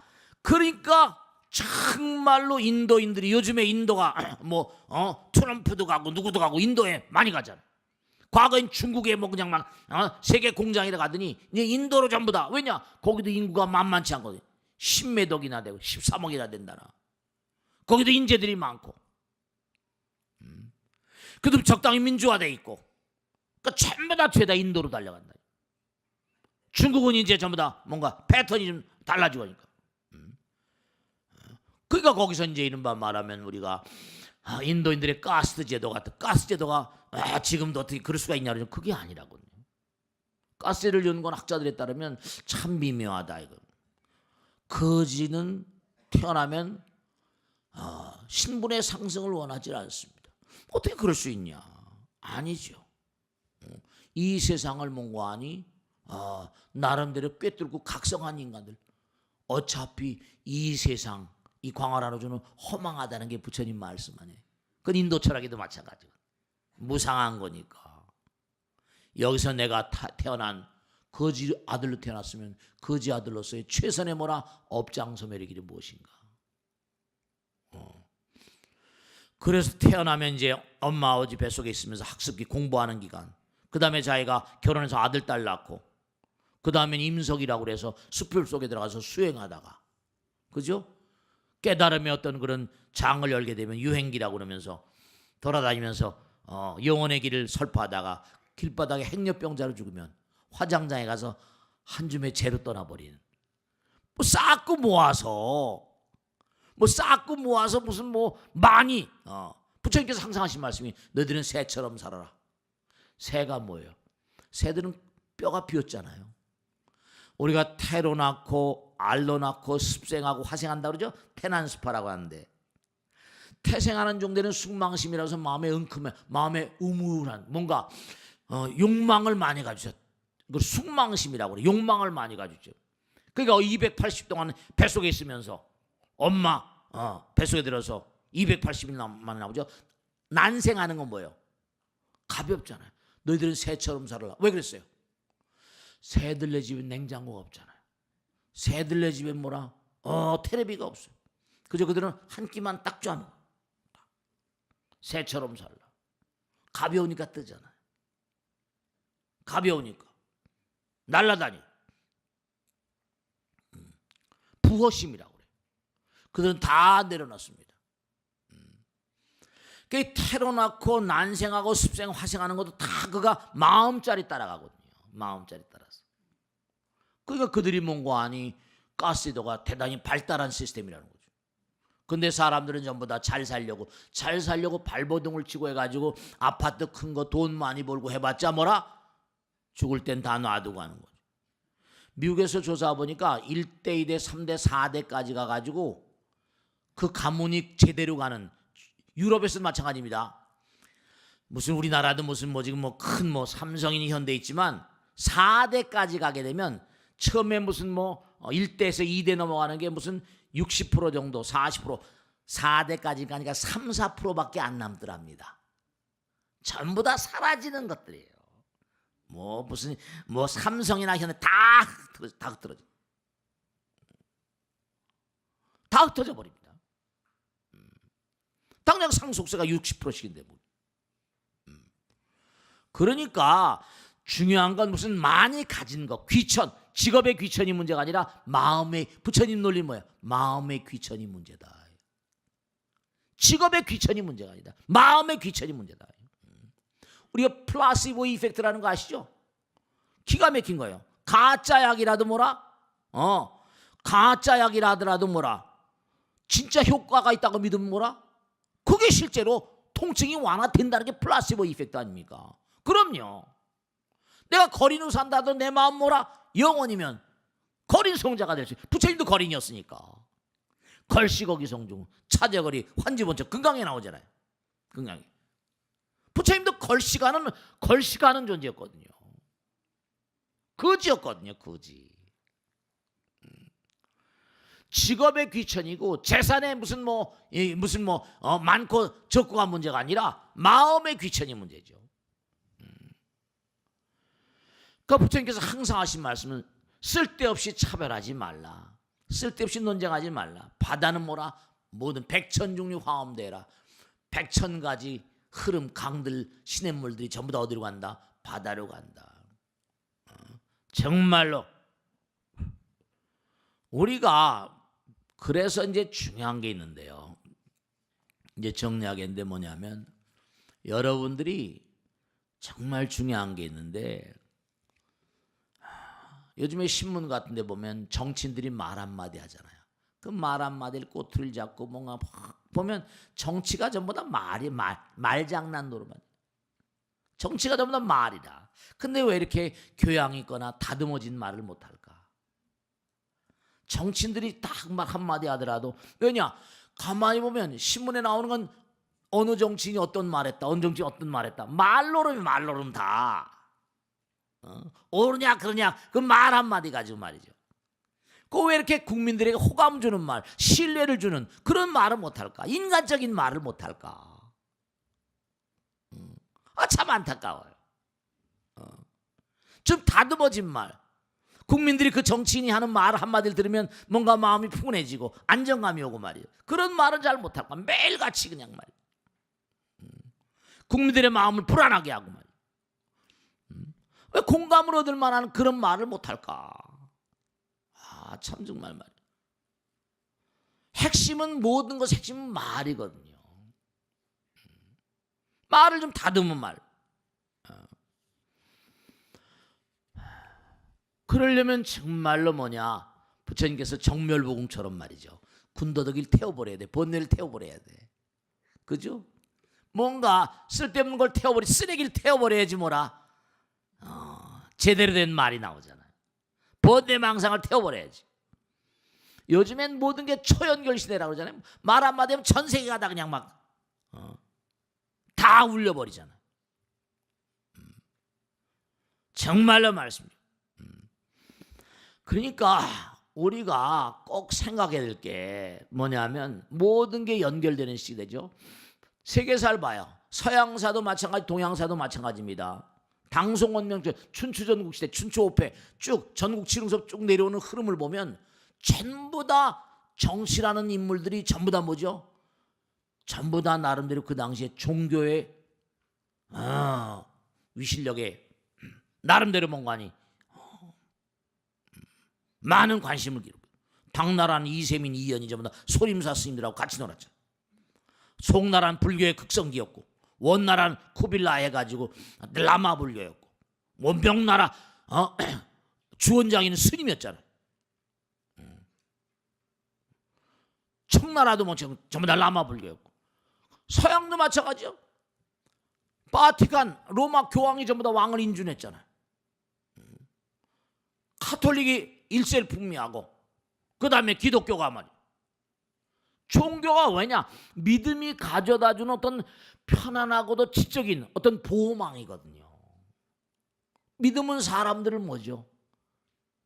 정말로 인도인들이 요즘에 인도가 트럼프도 가고 누구도 가고 인도에 많이 가잖아요. 과거엔 중국에 그냥 막 세계 공장이라 가더니 이제 인도로 전부 다. 왜냐? 거기도 인구가 만만치 않거든요. 10몇 억이나 되고 13억이나 된다나. 거기도 인재들이 많고. 그래도 적당히 민주화돼 있고. 그러니까 전부 다 죄다 인도로 달려간다. 중국은 이제 전부 다 뭔가 패턴이 좀 달라지고 하니까. 그러니까 거기서 이제 이른바 말하면 우리가 인도인들의 카스트 제도 같은 가스 제도가 지금도 어떻게 그럴 수가 있냐 그러면 그게 아니라거든요. 가스를 연구한 학자들에 따르면 참 미묘하다 이거. 거지는 태어나면 신분의 상승을 원하지 않습니다. 어떻게 그럴 수 있냐? 아니죠. 이 세상을 뭔가하니 나름대로 꿰뚫고 각성한 인간들. 어차피 이 세상 이 광활한우주는 허망하다는 게 부처님 말씀 아니에요. 그건 인도 철학에도 마찬가지고 무상한 거니까. 여기서 내가 태어난 거지 아들로 태어났으면 거지 아들로서의 최선의 업장소멸의 길이 무엇인가. 그래서 태어나면 이제 엄마 아버지 뱃속에 있으면서 학습기 공부하는 기간, 그 다음에 자기가 결혼해서 아들 딸 낳고, 그 다음엔 임석이라고 그래서 숲풀 속에 들어가서 수행하다가, 그죠? 깨달음의 어떤 그런 장을 열게 되면 유행기라고 그러면서 돌아다니면서 영혼의 길을 설파하다가 길바닥에 행렬병자로 죽으면 화장장에 가서 한 줌의 재로 떠나버리는. 쌓고 모아서 무슨 많이 부처님께서 항상 하신 말씀이 너희들은 새처럼 살아라. 새가 뭐예요? 새들은 뼈가 비었잖아요. 우리가 태로 낳고 알로 낳고 습생하고 화생한다 그러죠? 태난수파라고 하는데, 태생하는 종들은 숙망심이라고 해서 마음에 엉큼해, 마음에 우물한 뭔가 욕망을 많이 가지죠. 이걸 숙망심이라고 그래. 욕망을 많이 가지죠. 그러니까 280 동안 뱃속에 있으면서 엄마 뱃속에 들어서 280일 만에 나오죠. 난생하는 건 뭐예요? 가볍잖아요. 너희들은 새처럼 살아라. 왜 그랬어요? 새들네 집에 냉장고가 없잖아요. 새들네 집에 뭐라? 테레비가 없어요. 그저 그들은 한 끼만 딱 쪄. 새처럼 살라. 가벼우니까 뜨잖아요. 가벼우니까 날라다니. 부허심이라고 그래요. 그들은 다 내려놨습니다. 그 태어나고 난생하고 습생 화생하는 것도 다 그가 마음짜리 따라가거든요. 마음짜리 따라서. 그러니까 그들이 뭔가 아니 가스도가 대단히 발달한 시스템이라는 거죠. 근데 사람들은 전부 다 잘 살려고 발버둥을 치고 해가지고 아파트 큰 거 돈 많이 벌고 해봤자 뭐라? 죽을 땐 다 놔두고 하는 거죠. 미국에서 조사 보니까 1대, 2대, 3대, 4대까지 가가지고 그 가문이 제대로 가는, 유럽에서도 마찬가지입니다. 무슨 우리나라도 무슨 뭐 지금 뭐 큰 뭐 삼성이니 현대 있지만 4대까지 가게 되면 처음에 무슨 뭐 1대에서 2대 넘어가는 게 무슨 60% 정도, 40%, 4대까지 가니까 3, 4%밖에 안 남더랍니다. 전부 다 사라지는 것들이에요. 뭐 무슨 뭐 삼성이나 현대 다 흩어져. 다 흩어져 버립니다. 당장 상속세가 60%씩인데 뭐. 그러니까 중요한 건 무슨 많이 가진 것, 귀천, 직업의 귀천이 문제가 아니라 마음의, 부처님 논리 뭐야? 마음의 귀천이 문제다. 직업의 귀천이 문제가 아니다. 마음의 귀천이 문제다. 우리가 플라시보 이펙트라는 거 아시죠? 기가 막힌 거예요. 가짜 약이라도 뭐라? 가짜 약이라 하더라도 뭐라? 진짜 효과가 있다고 믿으면 뭐라? 그게 실제로 통증이 완화된다는 게 플라시보 이펙트 아닙니까? 그럼요. 내가 거린으로 산다도 내 마음 뭐라? 영원이면 거린 성자가 될 수 있어요. 부처님도 거린이었으니까. 걸시거기 성중 차저거리 환지본척 금강에 나오잖아요. 금강에. 부처님도 걸시가는 존재였거든요. 거지였거든요. 거지. 직업의 귀천이고 재산의 무슨 많고 적고가 문제가 아니라 마음의 귀천이 문제죠. 그러니까 부처님께서 항상 하신 말씀은 쓸데없이 차별하지 말라. 쓸데없이 논쟁하지 말라. 바다는 뭐라? 모든 백천중류 화엄대라. 100,000가지 흐름, 강들, 시냇물들이 전부 다 어디로 간다? 바다로 간다. 정말로 우리가 그래서 이제 중요한 게 있는데요. 이제 정리하겠는데 뭐냐면 여러분들이 정말 중요한 게 있는데 요즘에 신문 같은 데 보면 정치인들이 말 한마디 하잖아요. 그 말 한마디를 꼬투리를 잡고 뭔가 보면 정치가 전부 다 말장난 노릇만. 정치가 전부 다 말이다. 근데 왜 이렇게 교양 있거나 다듬어진 말을 못할까? 정치인들이 딱 말 한마디 하더라도 왜냐? 가만히 보면 신문에 나오는 건 어느 정치인이 어떤 말했다, 어느 정치인이 어떤 말했다. 말로름 다. 옳으냐 그러냐 그 말 한마디 가지고 말이죠. 그 왜 이렇게 국민들에게 호감 주는 말, 신뢰를 주는 그런 말을 못할까? 인간적인 말을 못할까? 참 안타까워요. 좀 다듬어진 말, 국민들이 그 정치인이 하는 말 한마디를 들으면 뭔가 마음이 푸근해지고 안정감이 오고 말이에요. 그런 말은 잘 못할까? 매일같이 그냥 말이에요. 국민들의 마음을 불안하게 하고 말이에요. 왜 공감을 얻을 만한 그런 말을 못할까? 참 정말 말이에요. 핵심은 모든 것 핵심은 말이거든요. 말을 좀 다듬은 말. 그러려면 정말로 뭐냐? 부처님께서 정멸보궁처럼 말이죠. 군더더기를 태워버려야 돼. 번뇌를 태워버려야 돼. 그죠? 뭔가 쓸데없는 걸 쓰레기를 태워버려야지 뭐라. 제대로 된 말이 나오잖아요. 번뇌망상을 태워버려야지. 요즘엔 모든 게 초연결 시대라고 그러잖아요. 말 한마디 하면 전 세계가 다 그냥 막 다 울려버리잖아요. 정말로 말씀드립니다. 그러니까 우리가 꼭 생각해야 될 게 뭐냐면 모든 게 연결되는 시대죠. 세계사를 봐요. 서양사도 마찬가지, 동양사도 마찬가지입니다. 당송원명, 춘추전국 시대, 춘추호패 쭉 전국 칠흥섭 쭉 내려오는 흐름을 보면 전부 다 정치라는 인물들이 전부 다 뭐죠? 전부 다 나름대로 그 당시에 종교의 위실력에 나름대로 뭔가 아니 많은 관심을 기르고, 당나라는 이세민, 이연이 전부 다 소림사 스님들하고 같이 놀았죠. 송나라는 불교의 극성기였고, 원나라는 쿠빌라 해가지고 라마 불교였고, 원병나라 주원장이는 스님이었잖아요. 청나라도 뭐 전부 다 라마 불교였고, 서양도 마찬가지요. 바티칸 로마 교황이 전부 다 왕을 인준했잖아요. 카톨릭이 일세를 풍미하고, 그 다음에 기독교가 말이야. 종교가 왜냐? 믿음이 가져다주는 어떤 편안하고도 지적인 어떤 보호망이거든요. 믿음은 사람들을 뭐죠?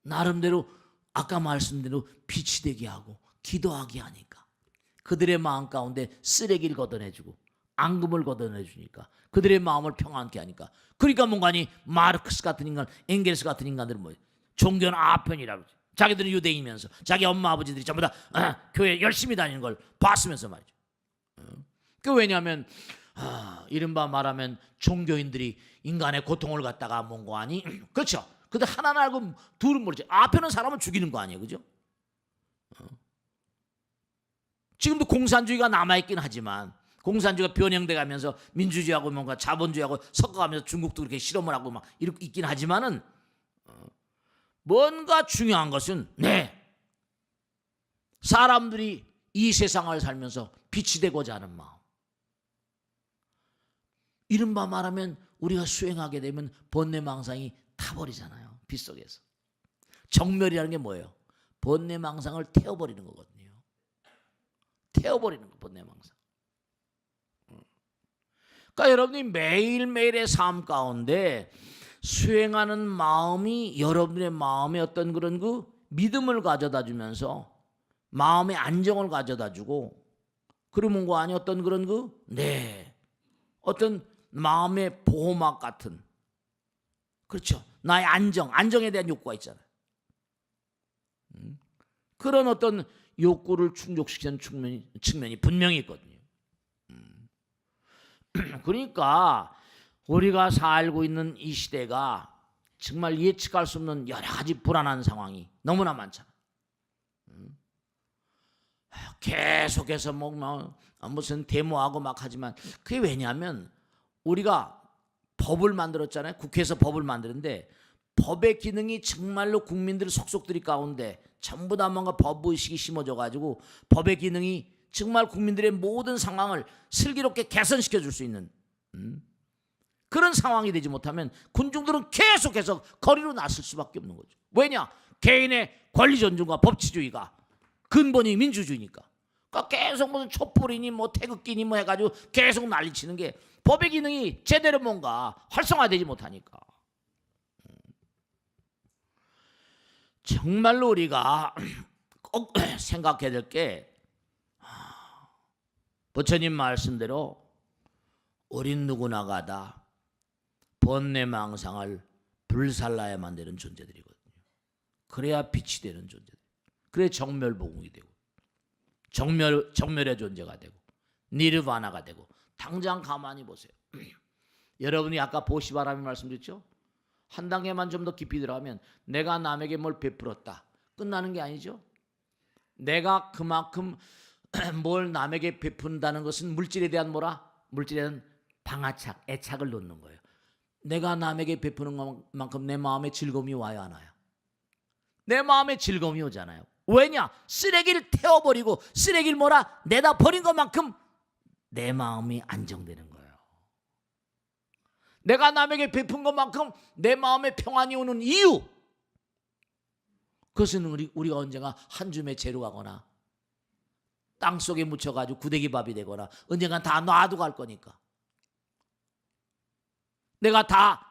나름대로 아까 말씀대로 빛이 되게 하고 기도하게 하니까, 그들의 마음 가운데 쓰레기를 걷어내주고 앙금을 걷어내주니까 그들의 마음을 평안케 하니까. 그러니까 뭔가니 마르크스 같은 인간, 엥겔스 같은 인간들은 뭐예요? 종교는 아편이라고 그러죠. 자기들은 유대인이면서 자기 엄마 아버지들이 전부 다 교회 열심히 다니는 걸 봤으면서 말이죠. 그 왜냐하면 이른바 말하면 종교인들이 인간의 고통을 갖다가 뭔가 아니 그렇죠. 근데 하나는 알고 둘은 모르지. 아편은 사람을 죽이는 거 아니에요, 그죠? 지금도 공산주의가 남아있긴 하지만, 공산주의가 변형돼 가면서 민주주의하고 뭔가 자본주의하고 섞어가면서 중국도 그렇게 실험을 하고 막 이렇게 있긴 하지만은, 뭔가 중요한 것은 사람들이 이 세상을 살면서 빛이 되고자 하는 마음. 이른바 말하면 우리가 수행하게 되면 번뇌망상이 타버리잖아요. 빛 속에서. 정멸이라는 게 뭐예요? 번뇌망상을 태워버리는 거거든요. 태워버리는 거, 번뇌망상. 그러니까 여러분이 매일매일의 삶 가운데 수행하는 마음이 여러분의 마음에 어떤 그런 그 믿음을 가져다 주면서 마음의 안정을 가져다 주고, 그러면 거 아니 어떤 그런 그 어떤 마음의 보호막 같은, 그렇죠, 나의 안정에 대한 욕구가 있잖아요. 그런 어떤 욕구를 충족시키는 측면이 분명히 있거든요. 그러니까 우리가 살고 있는 이 시대가 정말 예측할 수 없는 여러 가지 불안한 상황이 너무나 많잖아. 계속해서 무슨 데모하고 막 하지만, 그게 왜냐하면 우리가 법을 만들었잖아요. 국회에서 법을 만드는데 법의 기능이 정말로 국민들 속속들이 가운데 전부 다 뭔가 법의식이 심어져 가지고 법의 기능이 정말 국민들의 모든 상황을 슬기롭게 개선시켜 줄 수 있는 그런 상황이 되지 못하면 군중들은 계속해서 거리로 나설 수밖에 없는 거죠. 왜냐? 개인의 권리 존중과 법치주의가 근본이 민주주의니까. 그러니까 계속 무슨 촛불이니 뭐 태극기니 뭐 해가지고 계속 난리치는 게 법의 기능이 제대로 뭔가 활성화되지 못하니까. 정말로 우리가 꼭 생각해야 될 게, 부처님 말씀대로 우린 누구나가 다 번뇌망상을 불살라야만 되는 존재들이거든요. 그래야 빛이 되는 존재들. 그래야 정멸보궁이 되고 정멸의 존재가 되고 니르바나가 되고. 당장 가만히 보세요. 여러분이 아까 보시바람이 말씀드렸죠? 한 단계만 좀 더 깊이 들어가면 내가 남에게 뭘 베풀었다, 끝나는 게 아니죠. 내가 그만큼 뭘 남에게 베푼다는 것은 물질에 대한 물질에 대한 방아착, 애착을 놓는 거예요. 내가 남에게 베푸는 것만큼 내 마음에 즐거움이 와요, 안 와요? 내 마음에 즐거움이 오잖아요. 왜냐? 쓰레기를 태워버리고 쓰레기를 내다 버린 것만큼 내 마음이 안정되는 거예요. 내가 남에게 베푼 것만큼 내 마음에 평안이 오는 이유, 그것은 우리가 언젠가 한 줌의 재로 가거나 땅속에 묻혀가지고 구데기밥이 되거나 언젠간 다 놔두고 갈 거니까. 내가 다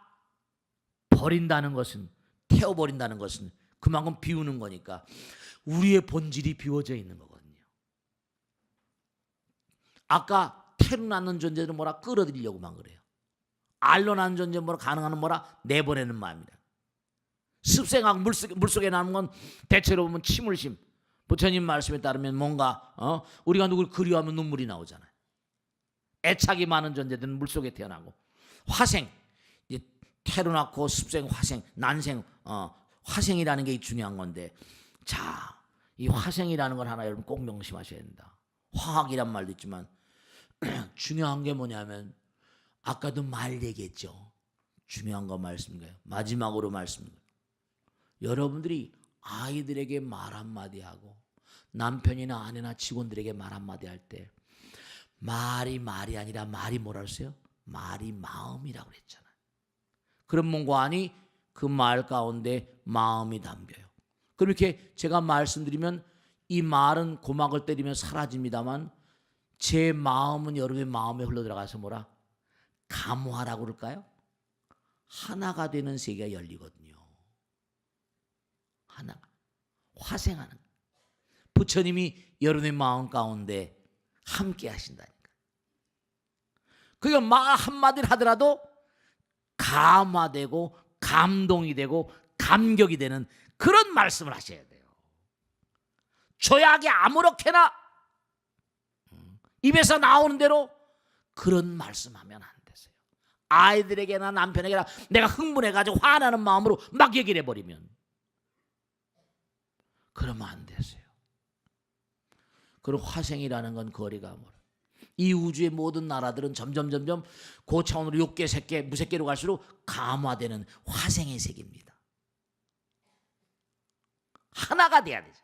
버린다는 것은, 태워버린다는 것은 그만큼 비우는 거니까 우리의 본질이 비워져 있는 거거든요. 아까 태로 낳는 존재는 뭐라 끌어들이려고만 그래요. 알로 낳는 존재는 뭐라 가능한 뭐라 내보내는 마음이다. 습생하고 물속에 나는 건 대체로 보면 침울심. 부처님 말씀에 따르면 뭔가 우리가 누굴 그리워하면 눈물이 나오잖아요. 애착이 많은 존재들은 물속에 태어나고 화생, 태로 낳고 습생, 화생, 난생, 화생이라는 게 중요한 건데, 자, 이 화생이라는 걸 하나 여러분 꼭 명심하셔야 된다. 화학이란 말도 있지만 중요한 게 뭐냐면 아까도 말 얘기했죠. 중요한 거 말씀드려요. 마지막으로 말씀드려요. 여러분들이 아이들에게 말 한마디 하고 남편이나 아내나 직원들에게 말 한마디 할 때 말이 아니라 말이 뭐라 그랬어요? 말이 마음이라고 그랬잖아요. 그럼 뭔가 아니 그 말 가운데 마음이 담겨요. 그럼 이렇게 제가 말씀드리면 이 말은 고막을 때리면 사라집니다만 제 마음은 여러분의 마음에 흘러들어가서 뭐라? 감화라고 그럴까요? 하나가 되는 세계가 열리거든요. 하나, 화생하는. 부처님이 여러분의 마음 가운데 함께 하신다니까. 그러니까 말 한마디를 하더라도 감화되고 감동이 되고 감격이 되는 그런 말씀을 하셔야 돼요. 조약이 아무렇게나 입에서 나오는 대로 그런 말씀하면 안 되세요. 아이들에게나 남편에게나 내가 흥분해가지고 화나는 마음으로 막 얘기를 해버리면 그러면 안 되세요. 그리고 화생이라는 건 거리가 멀어요. 이 우주의 모든 나라들은 점점 고차원으로 욕계, 색계, 무색계로 갈수록 감화되는 화생의 세계입니다. 하나가 돼야 되죠.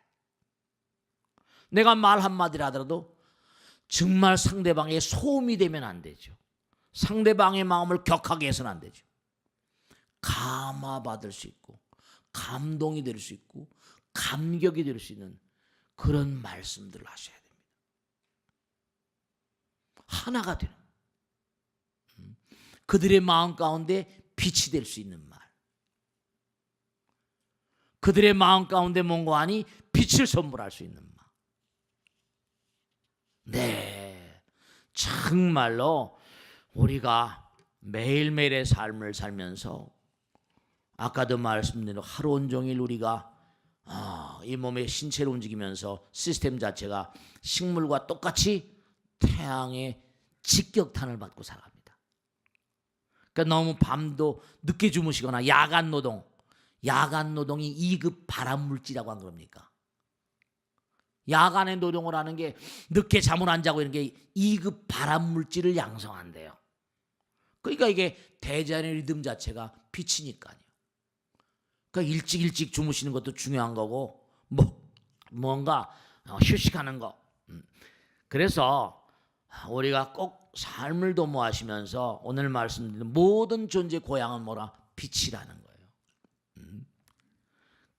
내가 말 한마디를 하더라도 정말 상대방의 소음이 되면 안 되죠. 상대방의 마음을 격하게 해서는 안 되죠. 감화받을 수 있고 감동이 될 수 있고 감격이 될 수 있는 그런 말씀들을 하셔야 됩니다. 하나가 되는 그들의 마음 가운데 빛이 될 수 있는 말, 그들의 마음 가운데 뭔가 하니 빛을 선물할 수 있는 말. 네, 정말로 우리가 매일매일의 삶을 살면서 아까도 말씀드린 하루 온종일 우리가 이 몸의 신체를 움직이면서 시스템 자체가 식물과 똑같이 태양의 직격탄을 받고 살아갑니다. 그러니까 너무 밤도 늦게 주무시거나 야간 노동이 2급 발암물질이라고 한 겁니까? 야간에 노동을 하는 게 늦게 잠을 안 자고 이런 게 2급 발암물질을 양성한대요. 그러니까 이게 대자연의 리듬 자체가 빛이니까요. 그러니까 일찍 주무시는 것도 중요한 거고 뭔가 휴식하는 거. 그래서 우리가 꼭 삶을 도모하시면서 오늘 말씀드린 모든 존재 고향은 뭐라? 빛이라는 거예요.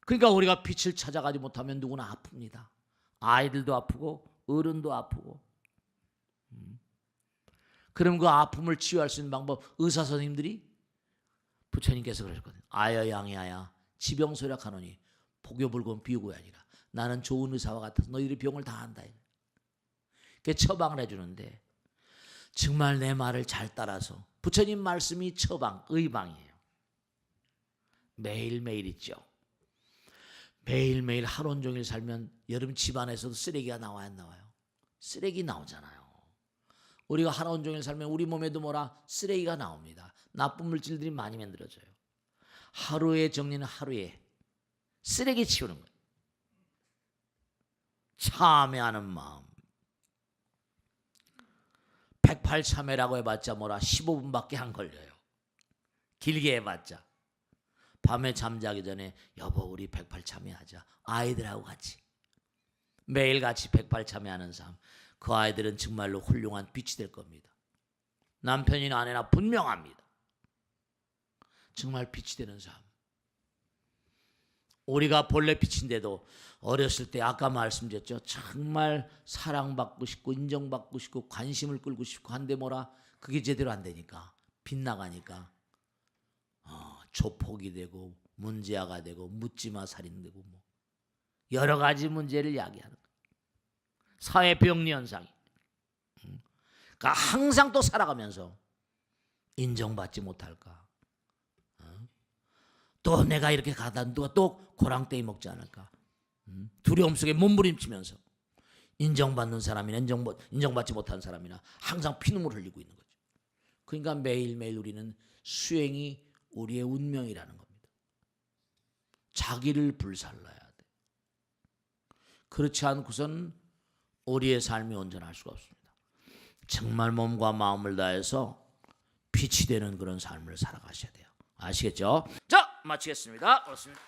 그러니까 우리가 빛을 찾아가지 못하면 누구나 아픕니다. 아이들도 아프고 어른도 아프고. 그럼 그 아픔을 치유할 수 있는 방법 의사 선생님들이 부처님께서 그러셨거든요. 아여 양이하야 지병소략하노니 복요불곤 비유고야 아니라 나는 좋은 의사와 같아서 너희들이 병을 다 한다. 그게 처방을 해주는데 정말 내 말을 잘 따라서 부처님 말씀이 처방, 의방이에요. 매일매일 있죠. 매일매일 하루 온종일 살면 여러분 집안에서도 쓰레기가 나와요, 안 나와요? 쓰레기 나오잖아요. 우리가 하루 온종일 살면 우리 몸에도 뭐라? 쓰레기가 나옵니다. 나쁜 물질들이 많이 만들어져요. 하루의 정리는 하루에 쓰레기 치우는 거예요. 참회하는 마음. 108참회라고 해봤자 뭐라 15분밖에 안 걸려요. 길게 해봤자. 밤에 잠자기 전에 여보 우리 108참회하자. 아이들하고 같이. 매일같이 108참회하는 삶. 그 아이들은 정말로 훌륭한 빛이 될 겁니다. 남편이나 아내나 분명합니다. 정말 빛이 되는 삶. 우리가 본래 빛인데도 어렸을 때 아까 말씀드렸죠. 정말 사랑받고 싶고 인정받고 싶고 관심을 끌고 싶고 한데 뭐라 그게 제대로 안 되니까 빗나가니까 조폭이 되고 문제아가 되고 묻지마 살인되고 뭐 여러 가지 문제를 야기하는 거예요. 사회 병리 현상이. 그러니까 항상 또 살아가면서 인정받지 못할까? 또 내가 이렇게 가다 누가 또 고랑떼이 먹지 않을까? 두려움 속에 몸부림치면서 인정받는 사람이나 인정받지 못하는 사람이나 항상 피눈물 흘리고 있는 거죠. 그러니까 매일매일 우리는 수행이 우리의 운명이라는 겁니다. 자기를 불살라야 돼. 그렇지 않고선 우리의 삶이 온전할 수가 없습니다. 정말 몸과 마음을 다해서 빛이 되는 그런 삶을 살아가셔야 돼요. 아시겠죠? 자, 마치겠습니다. 고맙습니다.